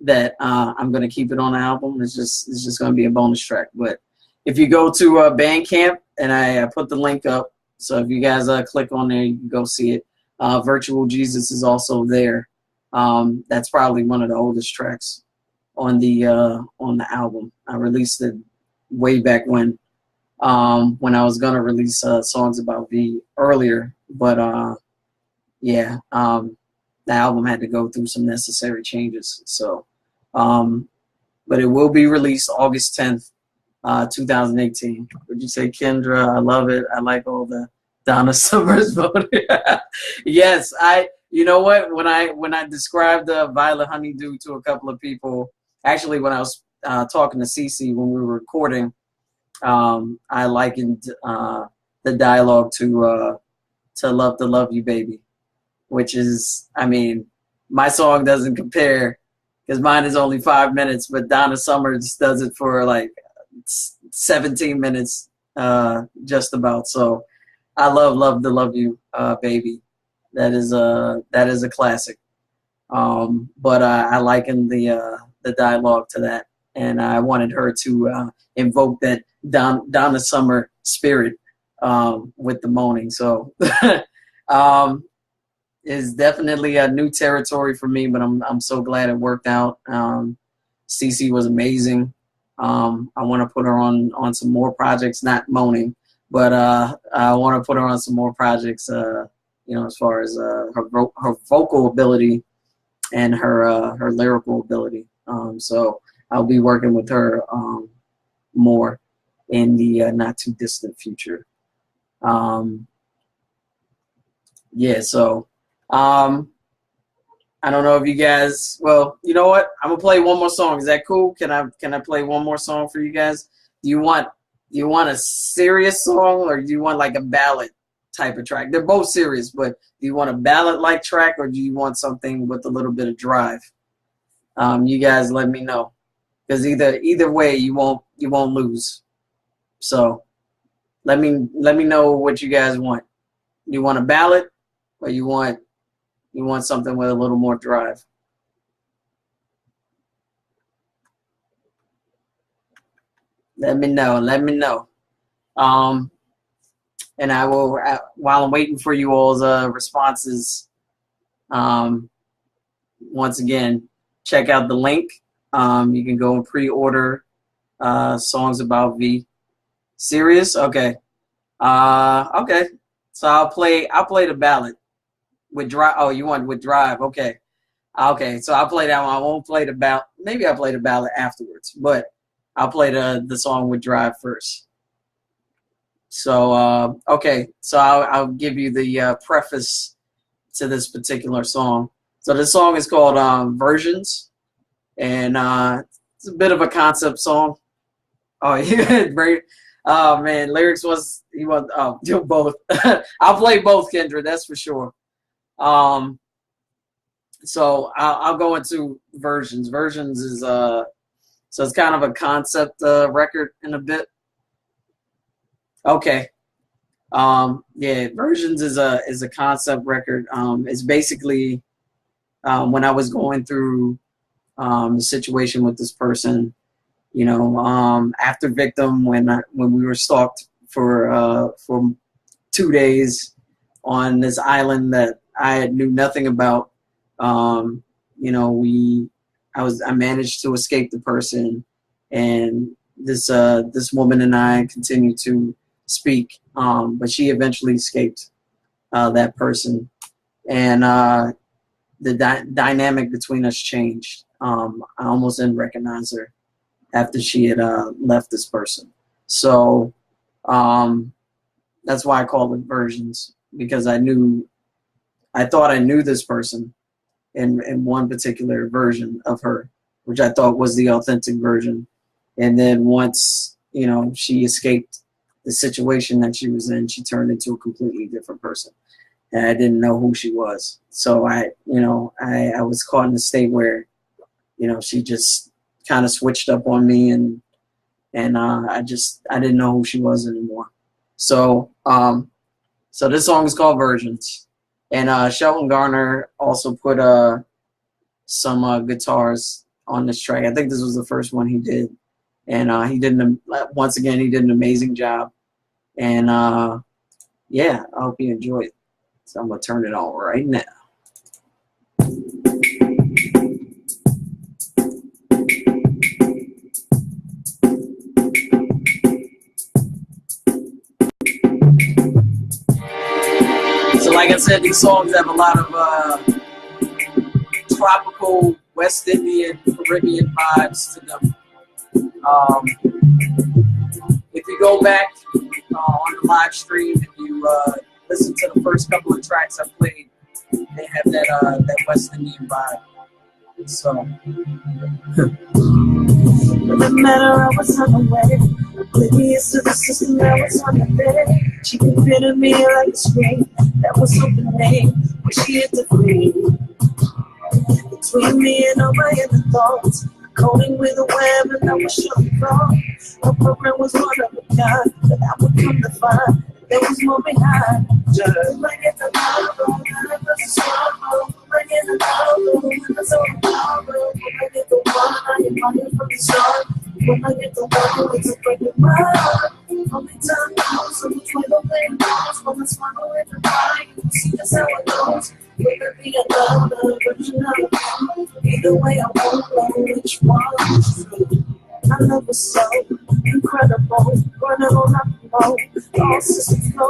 that I'm gonna keep it on the album. It's just gonna be a bonus track. But if you go to Bandcamp, and I put the link up, so if you guys click on there, you can go see it. Virtual Jesus is also there. That's probably one of the oldest tracks on the album. I released it way back when I was gonna release Songs About V earlier, but yeah, the album had to go through some necessary changes. So, but it will be released August 10th, 2018. Would you say, Kendra? I love it. I like all the Donna Summers voting. Yes, you know what? When I described Violet Honeydew to a couple of people, actually when I was talking to Cece when we were recording, I likened the dialogue to Love You Baby, which is, I mean, my song doesn't compare because mine is only 5 minutes, but Donna Summers does it for like 17 minutes, just about. So I love to Love You, Baby. That is a classic. But I likened the dialogue to that, and I wanted her to invoke that Donna Summer spirit with the moaning. So is definitely a new territory for me, but I'm so glad it worked out. Cece was amazing. I want to put her on some more projects, not moaning, but I want to put her on some more projects. As far as her vocal ability and her lyrical ability. So I'll be working with her more in the not too distant future. Yeah, so I don't know if you guys, well, you know what? I'm gonna play one more song. Is that cool? Can I play one more song for you guys? Do you want a serious song, or do you want like a ballad type of track? They're both serious, but do you want a ballad like track, or do you want something with a little bit of drive? You guys let me know, because either way you won't lose. So let me know what you guys want. You want a ballad, or you want something with a little more drive? Let me know. Let me know. And I will, while I'm waiting for you all's responses, once again, check out the link. You can go and pre-order songs about V. Serious? Okay. Okay. So I'll play the ballad with drive. Oh, you want with drive? Okay. Okay. So I'll play that one. I won't play the ballad. Maybe I'll play the ballad afterwards, but I'll play the song with drive first. So okay. So I'll give you the preface to this particular song. So this song is called Versions, and it's a bit of a concept song. Oh yeah, very. Oh man, lyrics was do both. I'll play both, Kendra. That's for sure. So I'll go into Versions. Versions is so it's kind of a concept record in a bit. Okay. Yeah, Versions is a concept record. It's basically when I was going through the situation with this person, you know, after Victim, when we were stalked for 2 days on this island that I knew nothing about. You know, I managed to escape the person, and this woman and I continued to speak, but she eventually escaped that person, and the dynamic between us changed. I almost didn't recognize her after she had left this person. So that's why I call it Versions, because I thought I knew this person in one particular version of her, which I thought was the authentic version. And then once, you know, she escaped the situation that she was in, she turned into a completely different person. And I didn't know who she was. So I was caught in a state where, you know, she just kind of switched up on me, and I didn't know who she was anymore. So so this song is called Versions. And Shelton Garner also put some guitars on this track. I think this was the first one he did. And he did once again, he did an amazing job. And yeah, I hope you enjoy it. So I'm going to turn it on right now. So like I said, these songs have a lot of tropical West Indian, Caribbean vibes to them. If you go back on the live stream and you listen to the first couple of tracks I played, they have that West Indian vibe. So no matter I was unaware, oblivious to the system that was on the bed. She considered me like a screen that was opening when she intervened between me and all my inner thoughts. Coding with a web, and I was showing wrong. Her program was one of a kind, but I would come to find there was more behind. Just like in the novel, I was a struggle. Like in the novel, I was on the novel. When I get the one, I am from the start. When I get the one, it's a breaking my heart. Only time knows, so which way the wind blows. When I smile in the night, you see that's how it goes. Whether it be another version of it. Either way, I won't know which one is true. I love was so incredible. Running on up and low. All systems go.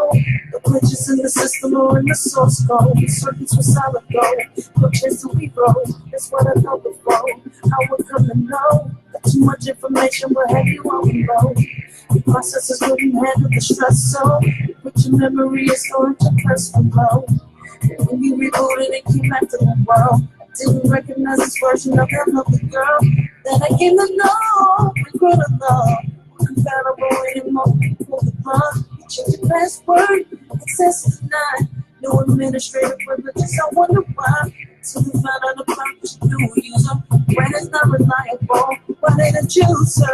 The glitches in the system are in the source code. The circuits were solid gold. No chance to regrow. That's what I know before. I would come to know that too much information will have you on the road. The processes couldn't handle the stress, so put your memory is going to press from low. And when you rebooted and came back to the world, I didn't recognize this version of that lovely girl that I came to know. We grew to love. Unfathomable password. Access is not. No administrative privileges. I wonder why. Till you find out about what you do. User brain is not reliable. But ain't a juicer.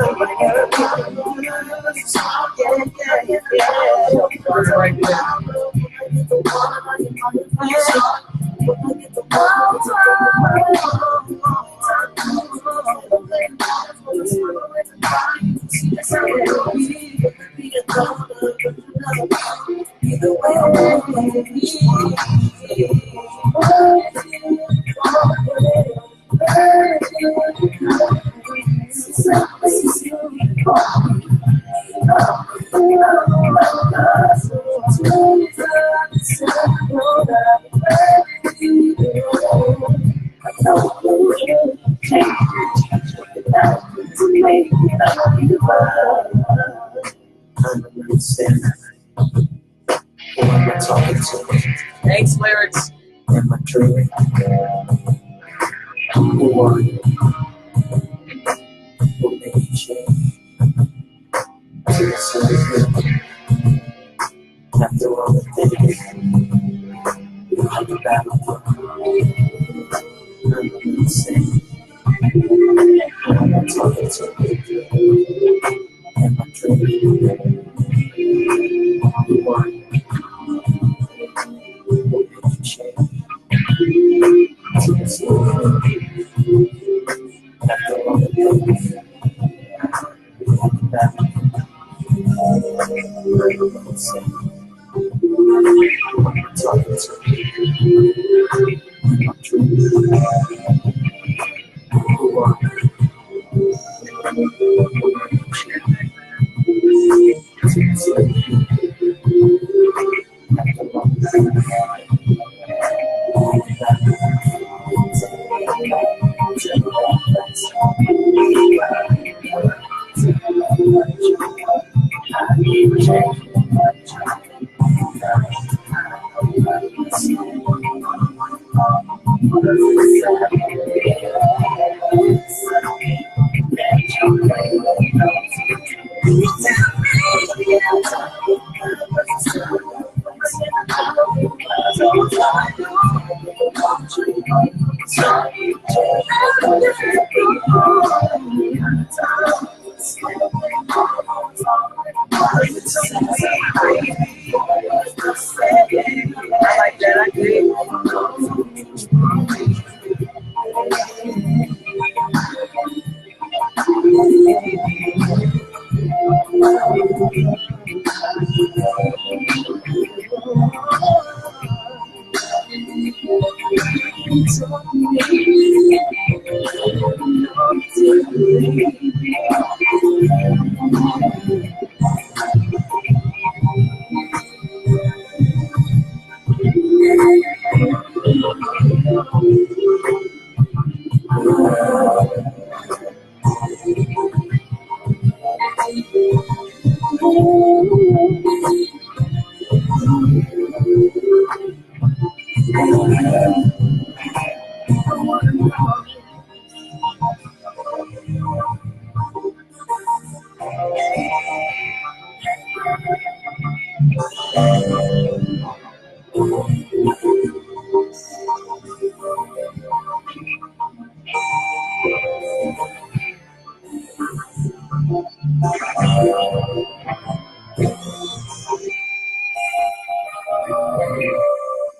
Thanks, lyrics. Am I dreaming? Who are you? Who made you change? To the sun after all the things you had to battle for. I'm insane. Am I talking to you? Am I dreaming? Who are you? Who made you change? To the sun after all the things you had to battle for. I'm insane. I'm talking to you. Am I dreaming? Who are you?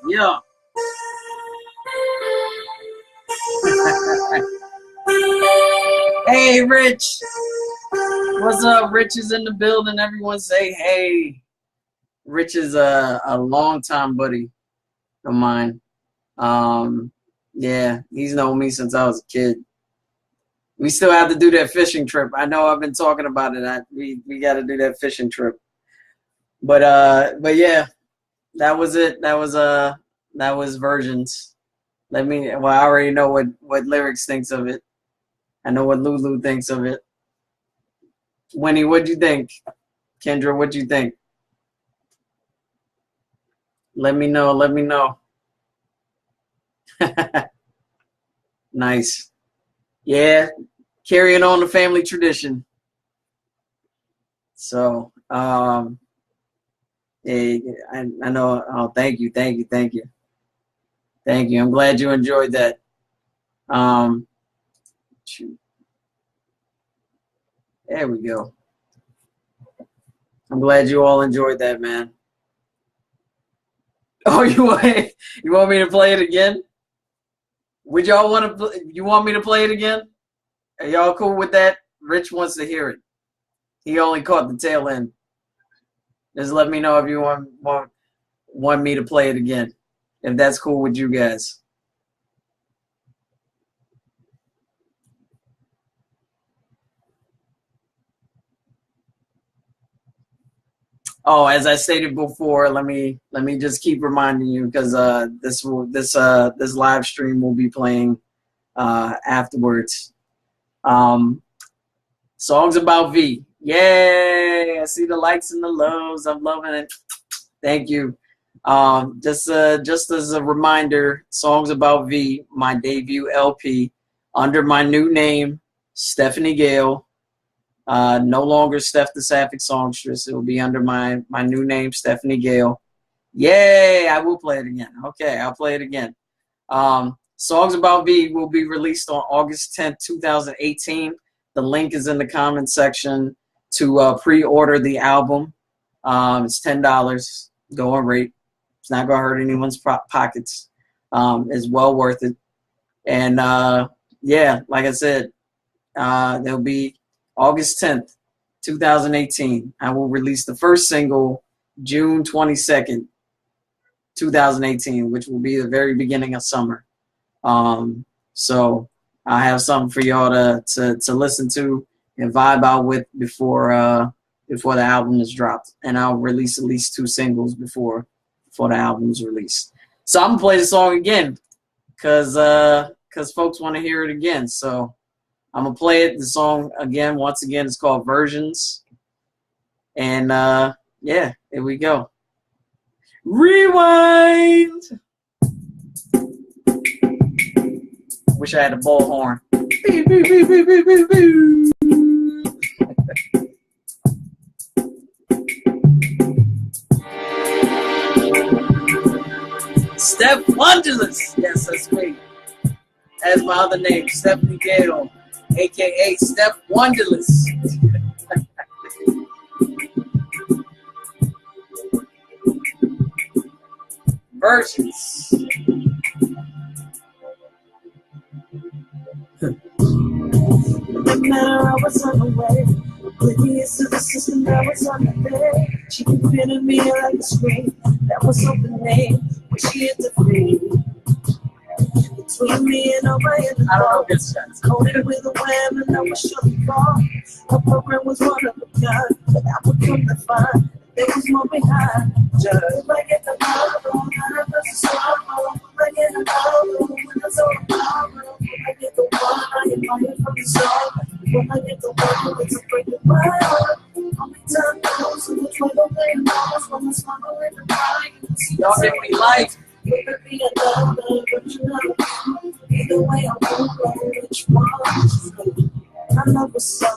Yeah. Hey, Rich. What's up? Rich is in the building. Everyone say hey. Rich is a longtime buddy of mine. Yeah, he's known me since I was a kid. We still have to do that fishing trip. I know I've been talking about it. We got to do that fishing trip. But yeah, that was it. That was versions. I already know what lyrics thinks of it. I know what Lulu thinks of it. Winnie, what'd you think? Kendra, what'd you think? Let me know. Let me know. Nice. Yeah, carrying on the family tradition. So, Hey, I know. Oh, thank you. I'm glad you enjoyed that. Shoot. There we go. I'm glad you all enjoyed that, man. Oh, you want me to play it again? Would y'all want to? You want me to play it again? Are y'all cool with that? Rich wants to hear it. He only caught the tail end. Just let me know if you want me to play it again. If that's cool with you guys. Oh, as I stated before, let me just keep reminding you, because this live stream will be playing afterwards. Songs about V. Yay! I see the likes and the loves. I'm loving it. Thank you. Just as a reminder, Songs About V, my debut LP, under my new name, Stephanie Gale. No longer Steph the Sapphic Songstress. It will be under my new name, Stephanie Gale. Yay! I will play it again. Okay, I'll play it again. Songs About V will be released on August 10th, 2018. The link is in the comment section to pre-order the album. It's $10 going rate. It's not going to hurt anyone's pockets. It's well worth it. And, yeah, like I said, there'll be August 10th, 2018. I will release the first single June 22nd, 2018, which will be the very beginning of summer. So I have something for y'all to listen to and vibe out with before the album is dropped. And I'll release at least 2 singles before the album is released. So I'm gonna play the song again because folks want to hear it again. So I'm gonna play it, the song again. Once again, it's called Versions. And yeah, here we go. Rewind. Wish I had a bullhorn. Steph Wonderless. Yes, that's me. That's my other name, Stephanie Gale, aka Steph Wonderless. Versions. I was unaware, oblivious to the system that was on the bed. She confided me like a screen that was opening when she intervened. Between me and all my inner thoughts, coated with a web and I was surely wrong. Her program was one of a kind, but I would come to find there was more behind. Just if I get the problem, I have to swallow. If I get the problem, when I saw the problem, if I get the one, I admire from the start. When I get the one, it's a break of my heart. Only time knows which way the way knows when I smuggle in the night. Y'all give me life. Either way, I won't know which one. My love was so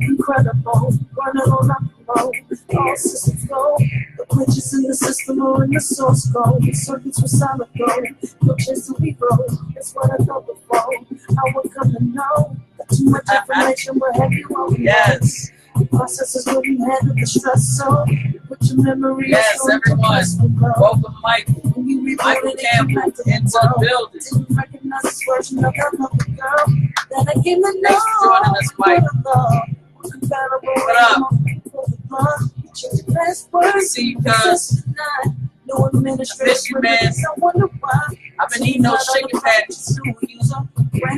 incredible, running on up the road. All systems go, the glitches in the system are in the source code. The circuits were solid gold, no chance to be broke. That's what I thought before. I would come to know that too much information will have you on. Yes. The process is where you handle the stress, so put your memories. Yes, everyone. Welcome, Michael. Michael Campbell into the building. Didn't recognize this version of another girl that I came to know. Thanks for joining us, Mike. What up? Good to see you, cuz. No miss you, man. I've been eating those chicken patties. I've been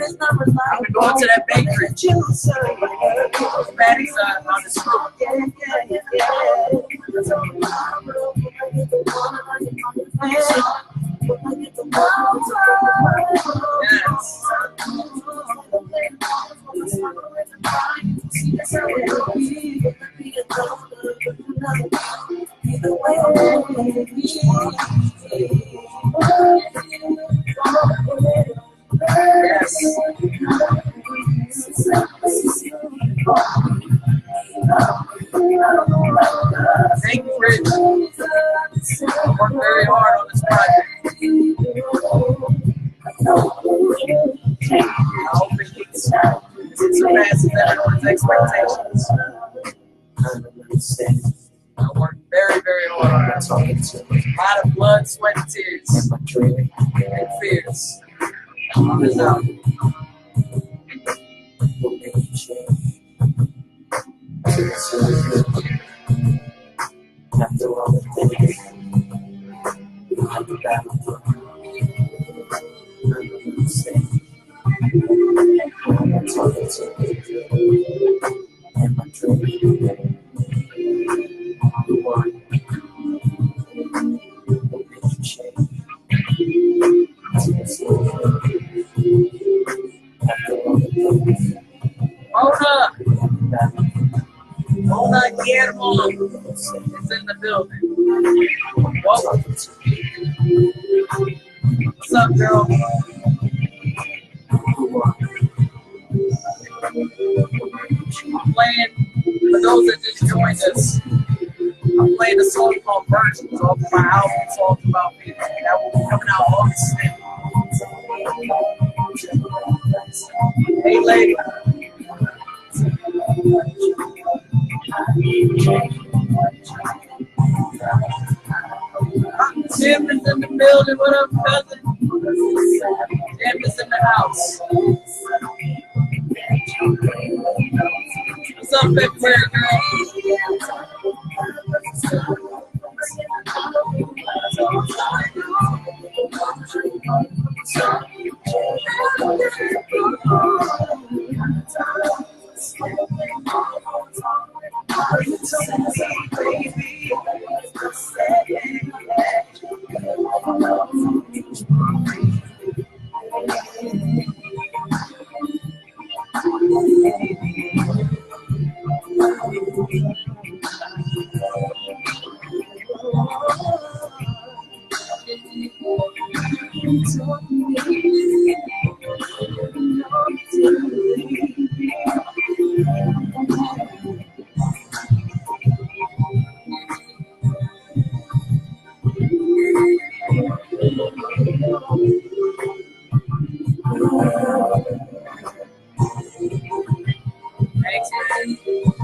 going to that bakery. Those patties are on the screw. Yes. Thank you, Rich. I worked very hard on this project. I hope it surpasses everyone's expectations. I worked very, very hard on that song. A lot of blood, sweat, and tears, and fears. On this album. After all the things I'm about and my dream. The one will make you change. After all the things. Mona Guillermo is in the building. Welcome. What's up, girl? I'm playing, for those that just joined us, I'm playing a song called Versions off my album, Songs About Me. That will be coming out August 10th. Hey, lady. Jim is in the building. What up, cousin? Jim is in the house. What's up, February girl? Thanks, man. Thank you.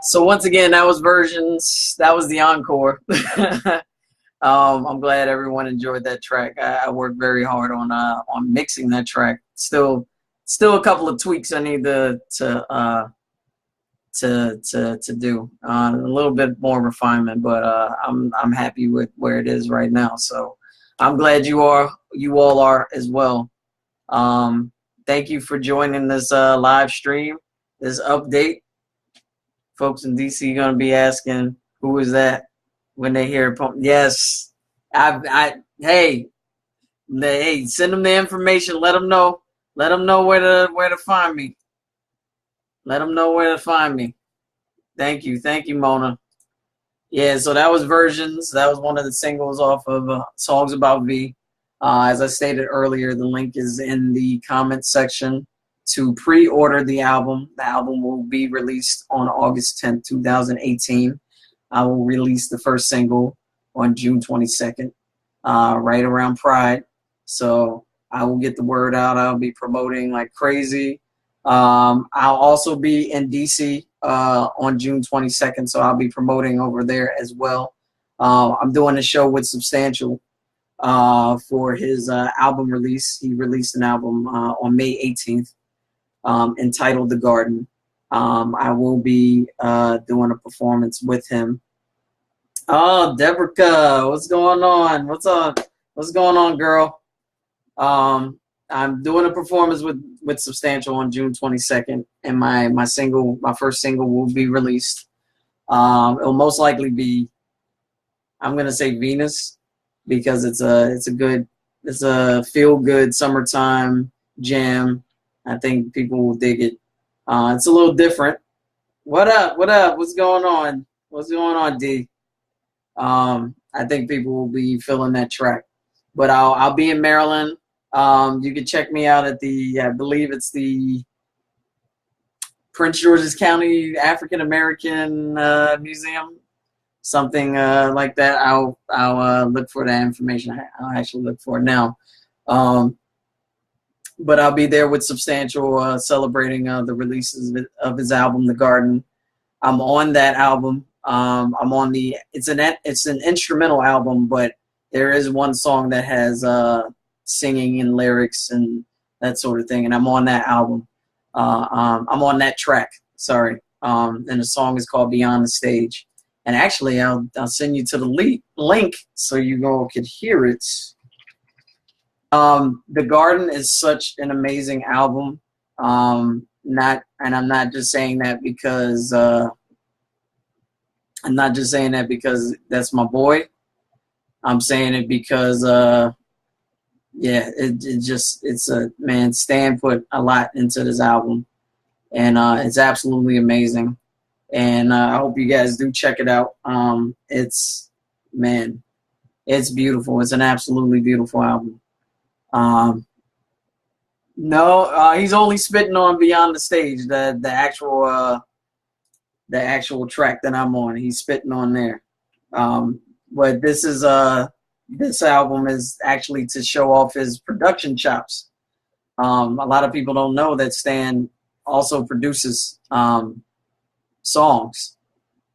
So once again, that was Versions. That was the encore. I'm glad everyone enjoyed that track. I worked very hard on mixing that track. Still a couple of tweaks I need to do. A little bit more refinement, but I'm happy with where it is right now. So I'm glad you all are as well. Thank you for joining this live stream, this update. Folks in DC gonna be asking who is that when they hear it. Yes, hey, send them the information. Let them know where to find me. Let them know where to find me. Thank you, Mona. Yeah, so that was Versions. That was one of the singles off of Songs About V. As I stated earlier, the link is in the comments section to pre-order the album. The album will be released on August 10th, 2018. I will release the first single on June 22nd, right around Pride. So I will get the word out. I'll be promoting like crazy. I'll also be in DC on June 22nd, so I'll be promoting over there as well. I'm doing a show with Substantial for his album release. He released an album on May 18th entitled The Garden. I will be doing a performance with him Oh, Deborah, what's going on? What's up? What's going on, girl? I'm doing a performance with Substantial on June 22nd, and my first single will be released. It'll most likely be, I'm gonna say Venus, because it's a feel good summertime jam. I think people will dig it. It's a little different. What up? What up? What's going on? What's going on, D? I think people will be feeling that track. But I'll be in Maryland. You can check me out at I believe it's the Prince George's County African American Museum, something like that. I'll look for that information. I'll actually look for it now. But I'll be there with Substantial, celebrating the releases of his album, The Garden. I'm on that album. I'm on it's an instrumental album, but there is one song that has singing and lyrics and that sort of thing, and I'm on that album. I'm on that track. Sorry, and the song is called Beyond the Stage. And actually, I'll send you to the link so you all could hear it. The Garden is such an amazing album. I'm not just saying that because that's my boy. I'm saying it because Stan put a lot into this album, and it's absolutely amazing. And I hope you guys do check it out. It's beautiful. It's an absolutely beautiful album. No, he's only spitting on Beyond the Stage, the actual track that I'm on. He's spitting on there. But this album is actually to show off his production chops. A lot of people don't know that Stan also produces songs,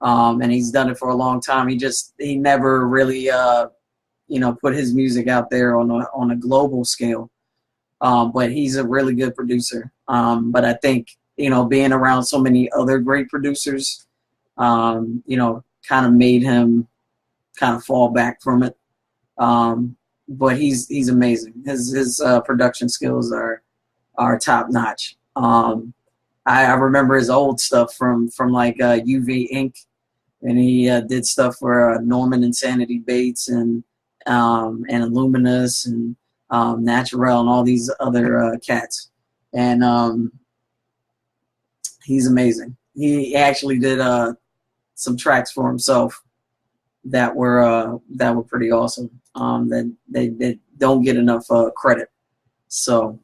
and he's done it for a long time. He never really put his music out there on a global scale. But he's a really good producer. But I think, being around so many other great producers, kind of made him kind of fall back from it. But he's amazing. His production skills are top notch. I remember his old stuff from like UV Inc. And he did stuff for Norman Insanity Bates and Illuminous and Naturel and all these other cats. And he's amazing. He actually did some tracks for himself that were pretty awesome. That they don't get enough credit. So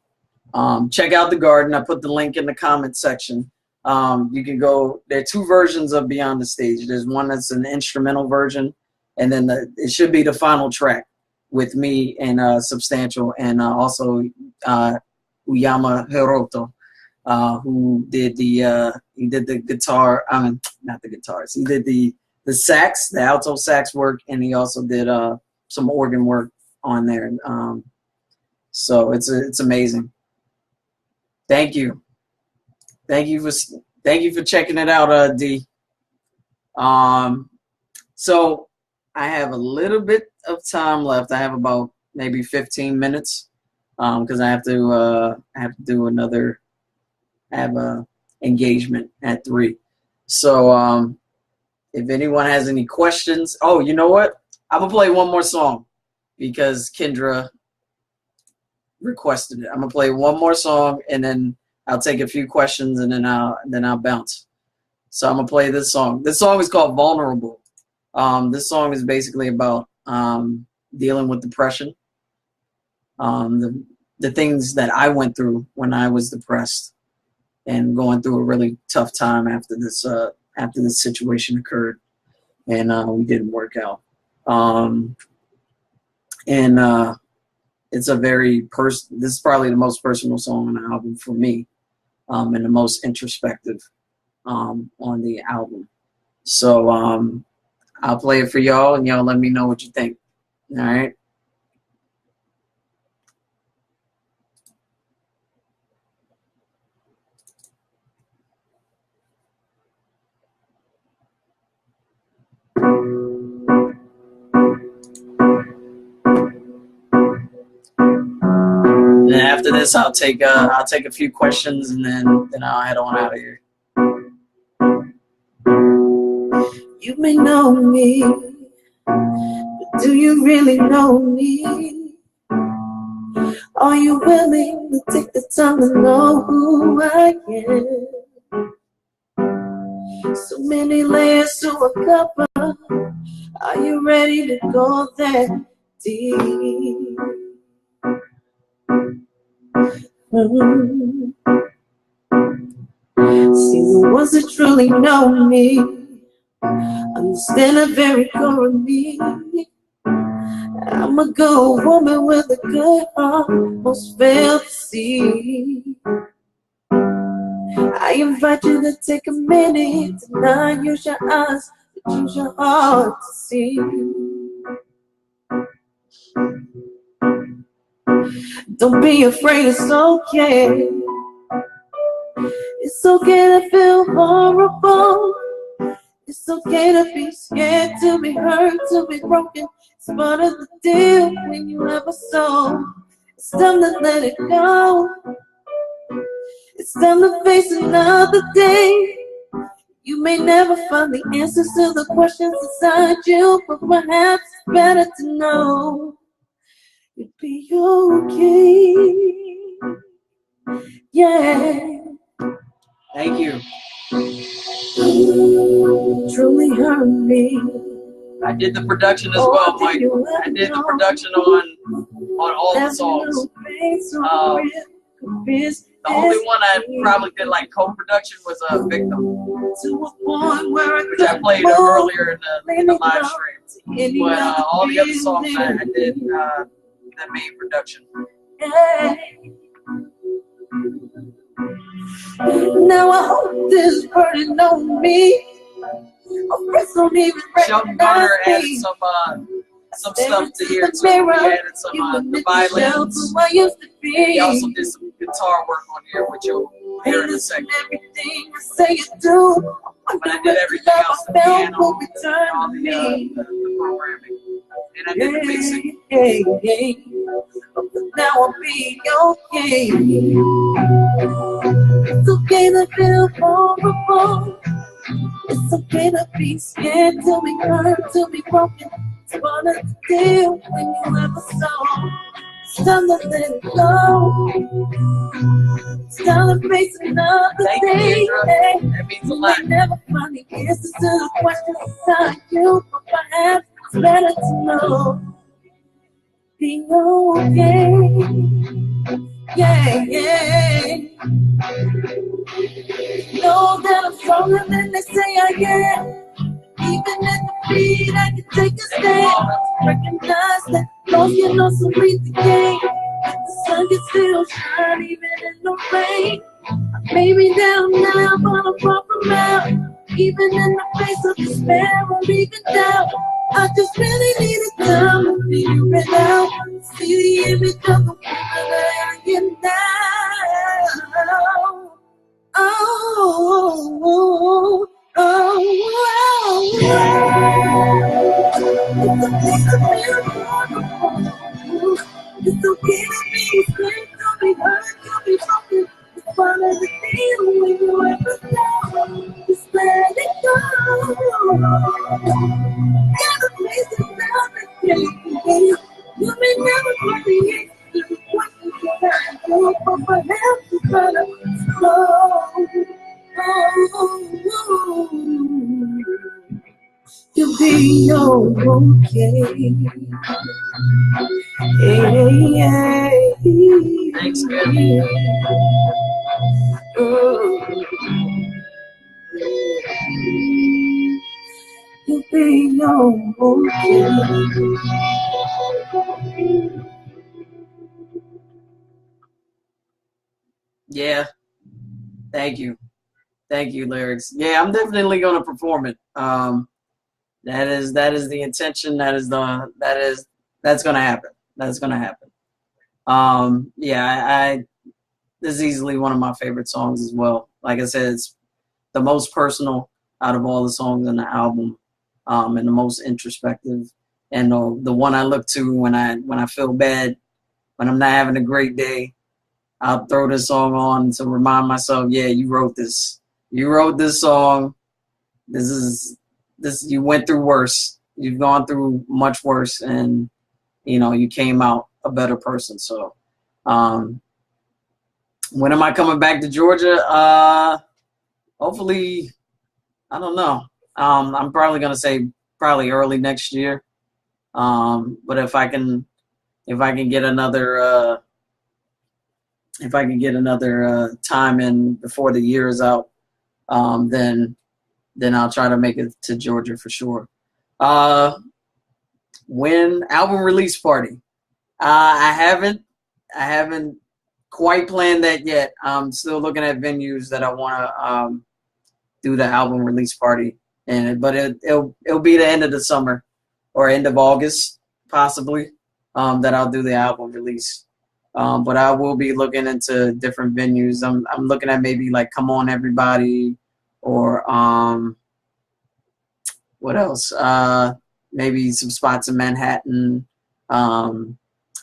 check out The Garden. I put the link in the comment section. You can go. There are two versions of Beyond the Stage. There's one that's an instrumental version, and then it should be the final track with me and Substantial, and also Uyama Hiroto, who did the guitar. I mean, not the guitars. He did the sax, the alto sax work, and he also did some organ work on there. So it's amazing. Thank you for checking it out, D. So I have a little bit of time left. I have about maybe 15 minutes because I have to do another. I have a engagement at 3. So if anyone has any questions, you know what? I'm gonna play one more song because Kendra requested it. I'm gonna play one more song and then I'll take a few questions and then I'll bounce. So I'm gonna play this song. This song is called Vulnerable. This song is basically about dealing with depression. The things that I went through when I was depressed and going through a really tough time after this situation occurred, and we didn't work out. It's a very this is probably the most personal song on the album for me, and the most introspective on the album. So I'll play it for y'all, and y'all let me know what you think. All right. after this, I'll take a few questions, and then I'll head on out of here. You may know me, but do you really know me? Are you willing to take the time to know who I am? So many layers to uncover. Are you ready to go that deep? See, the ones that truly know me understand the very core of me. I'm a good woman with a good heart, most fail to see. I invite you to take a minute to not use your eyes, but use your heart to see. Don't be afraid, it's okay. It's okay to feel horrible. It's okay to be scared, to be hurt, to be broken. It's part of the deal when you have a soul. It's time to let it go. It's time to face another day. You may never find the answers to the questions inside you, but perhaps it's better to know you'll be okay. Yeah. Thank you. Truly hurt me. I did the production as well, Mike. I did the production on all the songs. The only one I probably did like co-production was a Victim, which I played earlier in the live stream. But all the other songs I did the main production. Now I hope this burden on me. Don't even Sheldon Garner added some stuff to here too. He added some the violins. He also did some guitar work on here, which you'll hear in a second. But I did everything else, the piano, all the programming, and I did the mixing. Now I'll be okay. It's okay to feel vulnerable. It's okay to be scared, to be hurt, to be broken. It's part of the deal when you have a soul. It's time to let it go. It's time to face another day. That means a lot. You may never find the answers to the questions inside you, but perhaps it's better to know. Be okay. Yeah, yeah. Know that I'm stronger than they say I am. Even at the beat, I can take a stand. Recognize that those can also beat the game. The sun can still shine even in the rain. I may be down now, but I'm far from out. Even in the face of despair or even doubt, I just really needed time to figure it out. See the image of the woman that I am now. Oh, oh, oh, oh, it's okay to be scared, to be hurt, to be broken. It's part of the deal when you ever know. Just let it go. Gotta face another day. You may never find the answer to what you can do, but perhaps it's better slow. You'll be okay. Hey, thanks, man. You'll be okay. Yeah. Thank you. Thank you, lyrics. Yeah, I'm definitely gonna perform it. That is the intention. That's gonna happen. That's gonna happen. Yeah, this is easily one of my favorite songs as well. Like I said, it's the most personal out of all the songs on the album, and the most introspective, and the one I look to when I feel bad, when I'm not having a great day, I'll throw this song on to remind myself, yeah, you wrote this. You wrote this song. This. You went through worse. You've gone through much worse, and you came out a better person. So, when am I coming back to Georgia? Hopefully, I don't know. I'm probably gonna say probably early next year. But if I can get another time in before the year is out, then I'll try to make it to Georgia for sure. When album release party? I haven't quite planned that yet. I'm still looking at venues that I want to do the album release party but it'll be the end of the summer or end of August possibly that I'll do the album release. But I will be looking into different venues. I'm looking at maybe like Come On Everybody or what else? Maybe some spots in Manhattan.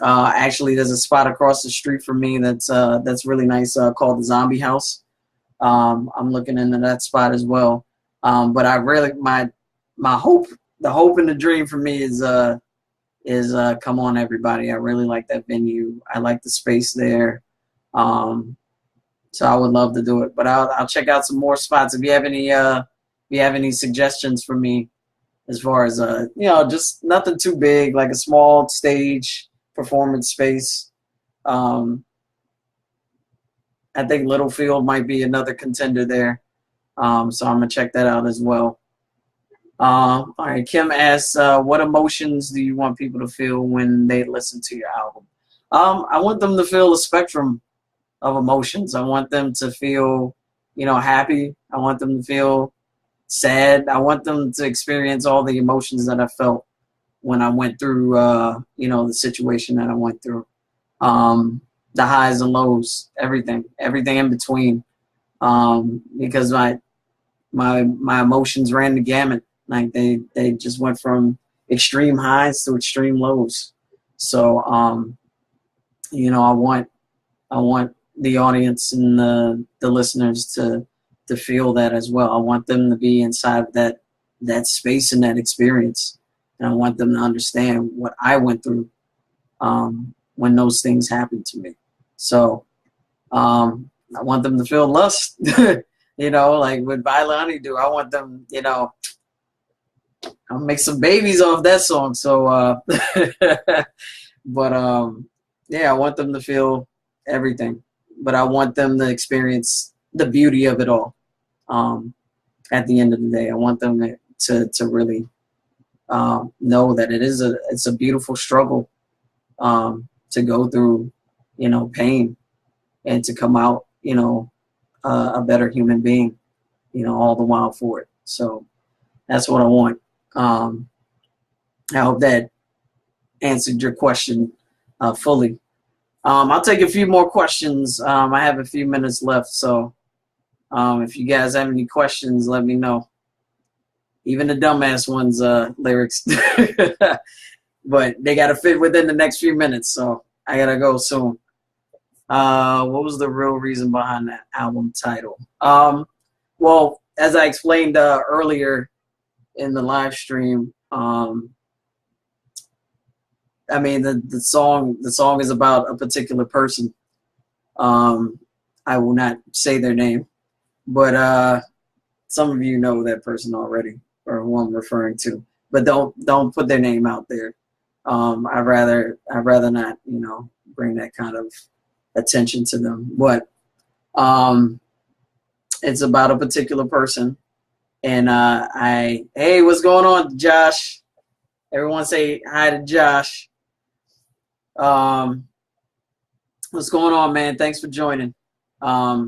Actually, there's a spot across the street from me that's really nice called the Zombie House. I'm looking into that spot as well. But I really my hope, the hope and the dream for me is Come On Everybody. I really like that venue. I like the space there. So I would love to do it. But I'll check out some more spots. If you have any suggestions for me as far as just nothing too big, like a small stage performance space. I think Littlefield might be another contender there. So I'm gonna check that out as well. All right, Kim asks, what emotions do you want people to feel when they listen to your album? I want them to feel a spectrum of emotions. I want them to feel, happy. I want them to feel sad. I want them to experience all the emotions that I felt when I went through, the situation that I went through. The highs and lows, everything in between. Because my emotions ran the gamut. Like they just went from extreme highs to extreme lows. So, I want the audience and the listeners to feel that as well. I want them to be inside that space and that experience. And I want them to understand what I went through when those things happened to me. So I want them to feel lust, like with Violet Honeydew. I want them, I'll make some babies off that song. So, but I want them to feel everything. But I want them to experience the beauty of it all. At the end of the day, I want them to really know that it's a beautiful struggle to go through, pain and to come out, a better human being, all the while for it. So that's what I want. I hope that answered your question fully. I'll take a few more questions. I have a few minutes left, so if you guys have any questions, let me know. Even the dumbass ones, lyrics. But they got to fit within the next few minutes, so I got to go soon. What was the real reason behind that album title? Well, as I explained earlier in the live stream, the song is about a particular person. I will not say their name, but some of you know that person already, or who I'm referring to. But don't put their name out there. I'd rather not, bring that kind of attention to them. But it's about a particular person, and hey, what's going on, Josh? Everyone say hi to Josh. What's going on, man? Thanks for joining. But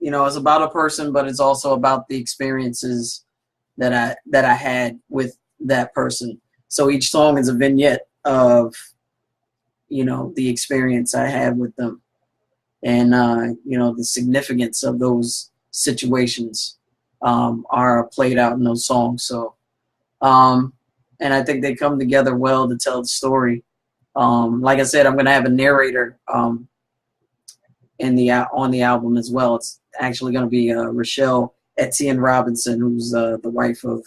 it's about a person, but it's also about the experiences that I had with that person. So each song is a vignette of, the experience I had with them, and the significance of those situations are played out in those songs. So, and I think they come together well to tell the story Like I said, I'm gonna have a narrator on the album as well. It's actually gonna be Rochelle Etienne Robinson, who's the wife of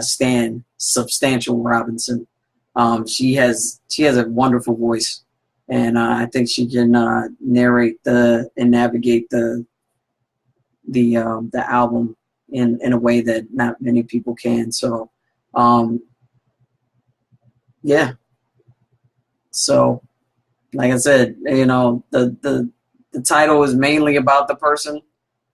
Stan Substantial Robinson. She has a wonderful voice, and I think she can narrate and navigate the album in a way that not many people can. So, yeah. So, like I said, the title is mainly about the person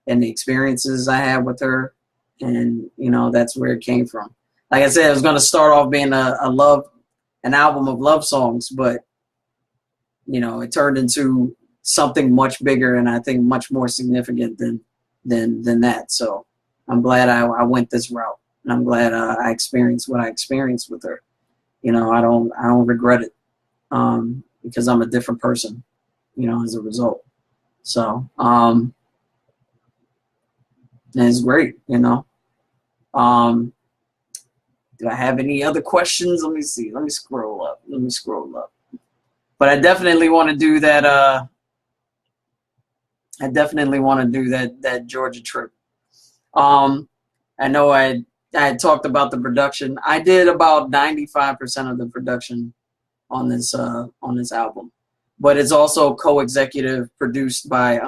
and the experiences I had with her, and that's where it came from. Like I said, it was going to start off being an album of love songs, but it turned into something much bigger and I think much more significant than that. So I'm glad I went this route, and I'm glad I experienced what I experienced with her. I don't regret it, because I'm a different person, as a result. So and it's great, Do I have any other questions? Let me see. Let me scroll up. But I definitely want to do that. That Georgia trip. I know I had talked about the production. I did about 95% of the production on this album, but it's also co-executive produced by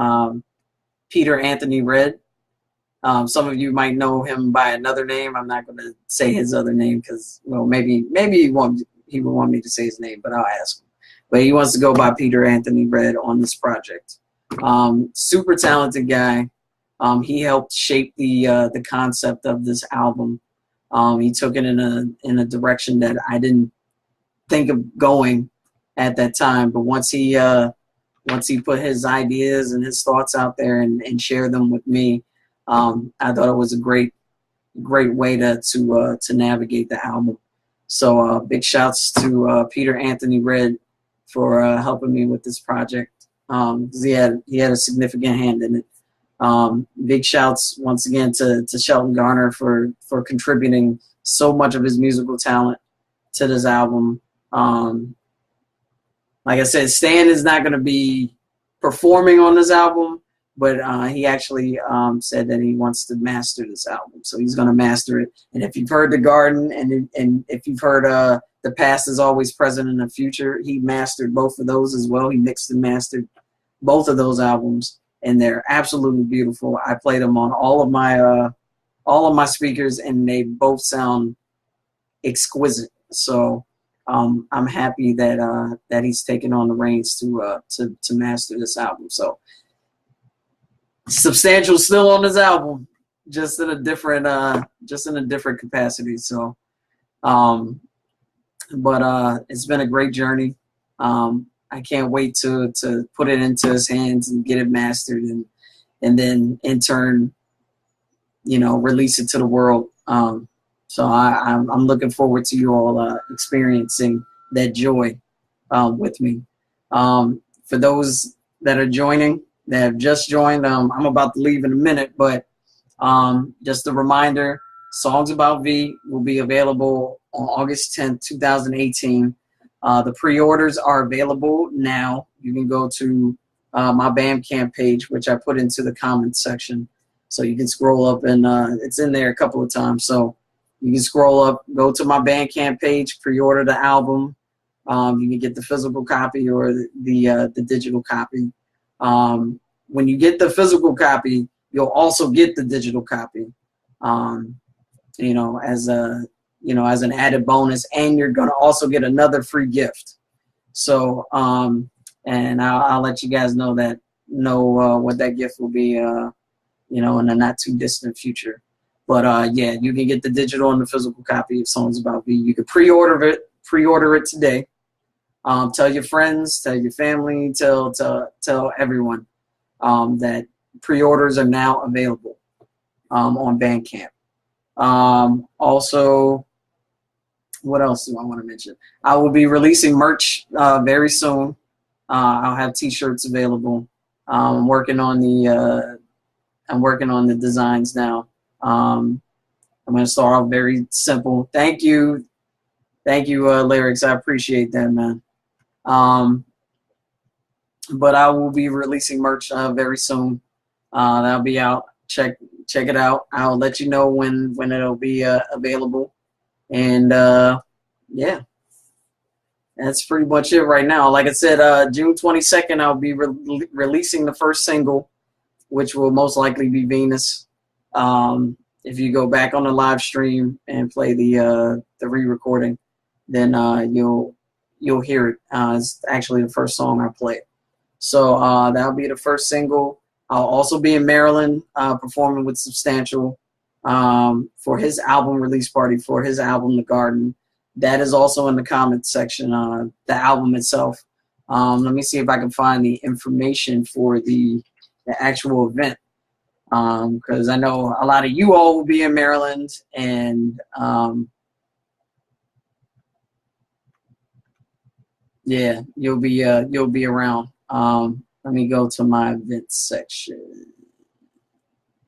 Peter Anthony Red. Some of you might know him by another name. I'm not going to say his other name because, maybe he would want me to say his name, but I'll ask him. But he wants to go by Peter Anthony Red on this project. Super talented guy. He helped shape the concept of this album. He took it in a direction that I didn't think of going at that time. But once he put his ideas and his thoughts out there and shared them with me, I thought it was a great way to navigate the album. So big shouts to Peter Anthony Red for helping me with this project. 'Cause he had a significant hand in it. Big shouts once again to Shelton Garner for contributing so much of his musical talent to this album. Like I said, Stan is not going to be performing on this album, but he actually said that he wants to master this album, so he's going to master it. And if you've heard The Garden and if you've heard The Past is Always Present in the Future, he mastered both of those as well. He mixed and mastered both of those albums, and they're absolutely beautiful. I played them on all of my speakers, and they both sound exquisite. So I'm happy that he's taken on the reins to master this album. So Substantial still on this album, just in a different capacity. So, but it's been a great journey. I can't wait to put it into his hands and get it mastered, and then in turn, release it to the world. So I'm looking forward to you all experiencing that joy with me. For those that are joining, that have just joined, I'm about to leave in a minute, but just a reminder, Songs About V will be available on August 10th, 2018. The pre-orders are available now. You can go to my Bandcamp page, which I put into the comments section. So you can scroll up, and it's in there a couple of times. So you can scroll up, go to my Bandcamp page, pre-order the album. You can get the physical copy or the digital copy. When you get the physical copy, you'll also get the digital copy, as an added bonus, and you're going to also get another free gift. So, and I'll let you guys know what that gift will be, in a not too distant future. But yeah, you can get the digital and the physical copy of Songs About V. You can pre-order it today. Tell your friends, tell your family, tell everyone that pre-orders are now available on Bandcamp. Also, what else do I want to mention? I will be releasing merch very soon. I'll have T-shirts available. I'm working on the designs now. I'm going to start off very simple. Thank you, Lyrics. I appreciate that, man. But I will be releasing merch very soon. That'll be out. Check it out. I'll let you know when it'll be available. And yeah, that's pretty much it right now. Like I said, June 22nd, I'll be releasing the first single, which will most likely be Venus. If you go back on the live stream and play the re-recording, then you'll hear it. It's actually the first song I played. So that'll be the first single. I'll also be in Maryland performing with Substantial for his album release party for his album The Garden. That is also in the comments section, the album itself. Let me see if I can find the information for the actual event, because I know a lot of you all will be in Maryland, and yeah, you'll be around. Let me go to my events section.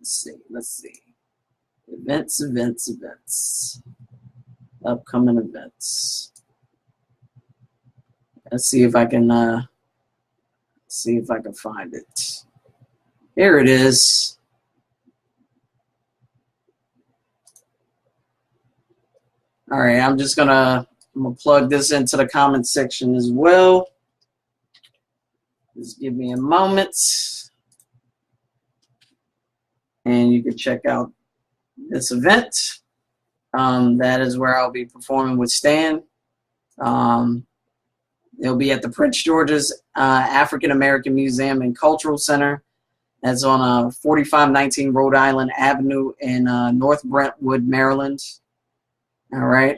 Let's see. Events. Upcoming events. Let's see if I can find it. Here it is. All right, I'm gonna plug this into the comment section as well. Just give me a moment, and you can check out this event. That is where I'll be performing with Stan. It'll be at the Prince George's African American Museum and Cultural Center. That's on 4519 Rhode Island Avenue in North Brentwood, Maryland. All right.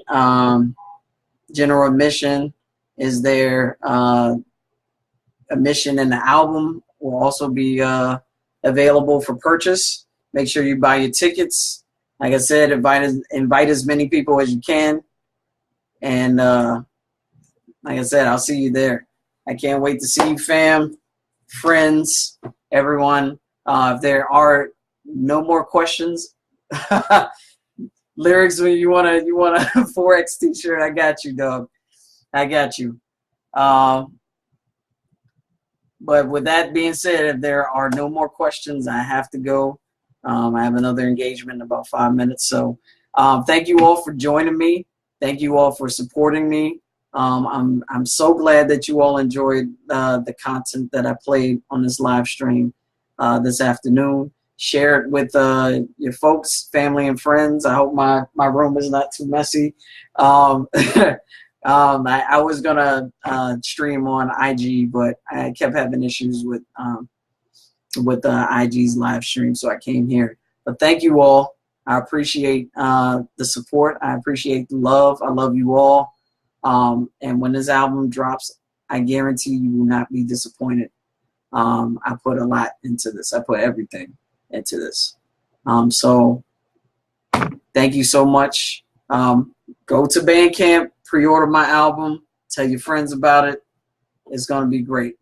General admission is there. Admission and the album will also be available for purchase. Make sure you buy your tickets. Like I said, invite as many people as you can. And like I said, I'll see you there. I can't wait to see you, fam, friends, everyone. If there are no more questions, lyrics, when you want a 4X t-shirt, I got you, dog. I got you. But with that being said, if there are no more questions, I have to go. I have another engagement in about 5 minutes. So thank you all for joining me. Thank you all for supporting me. I'm so glad that you all enjoyed the content that I played on this live stream this afternoon. Share it with your folks, family, and friends. I hope my room is not too messy. I was gonna stream on IG, but I kept having issues with IG's live stream, so I came here. But thank you all. I appreciate the support. I appreciate the love. I love you all. And when this album drops, I guarantee you will not be disappointed. I put a lot into this. I put everything into this. So thank you so much. Go to Bandcamp, pre-order my album, tell your friends about it. It's going to be great.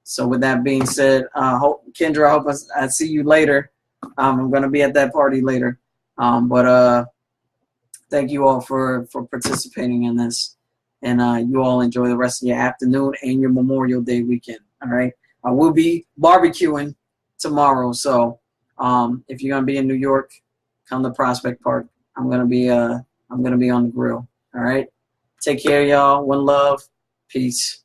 So with that being said, Kendra, I hope I see you later. I'm going to be at that party later. But thank you all for participating in this. And you all enjoy the rest of your afternoon and your Memorial Day weekend. All right. I will be barbecuing tomorrow. So if you're going to be in New York, come to Prospect Park. I'm going to be on the grill. All right. Take care, y'all. One love. Peace.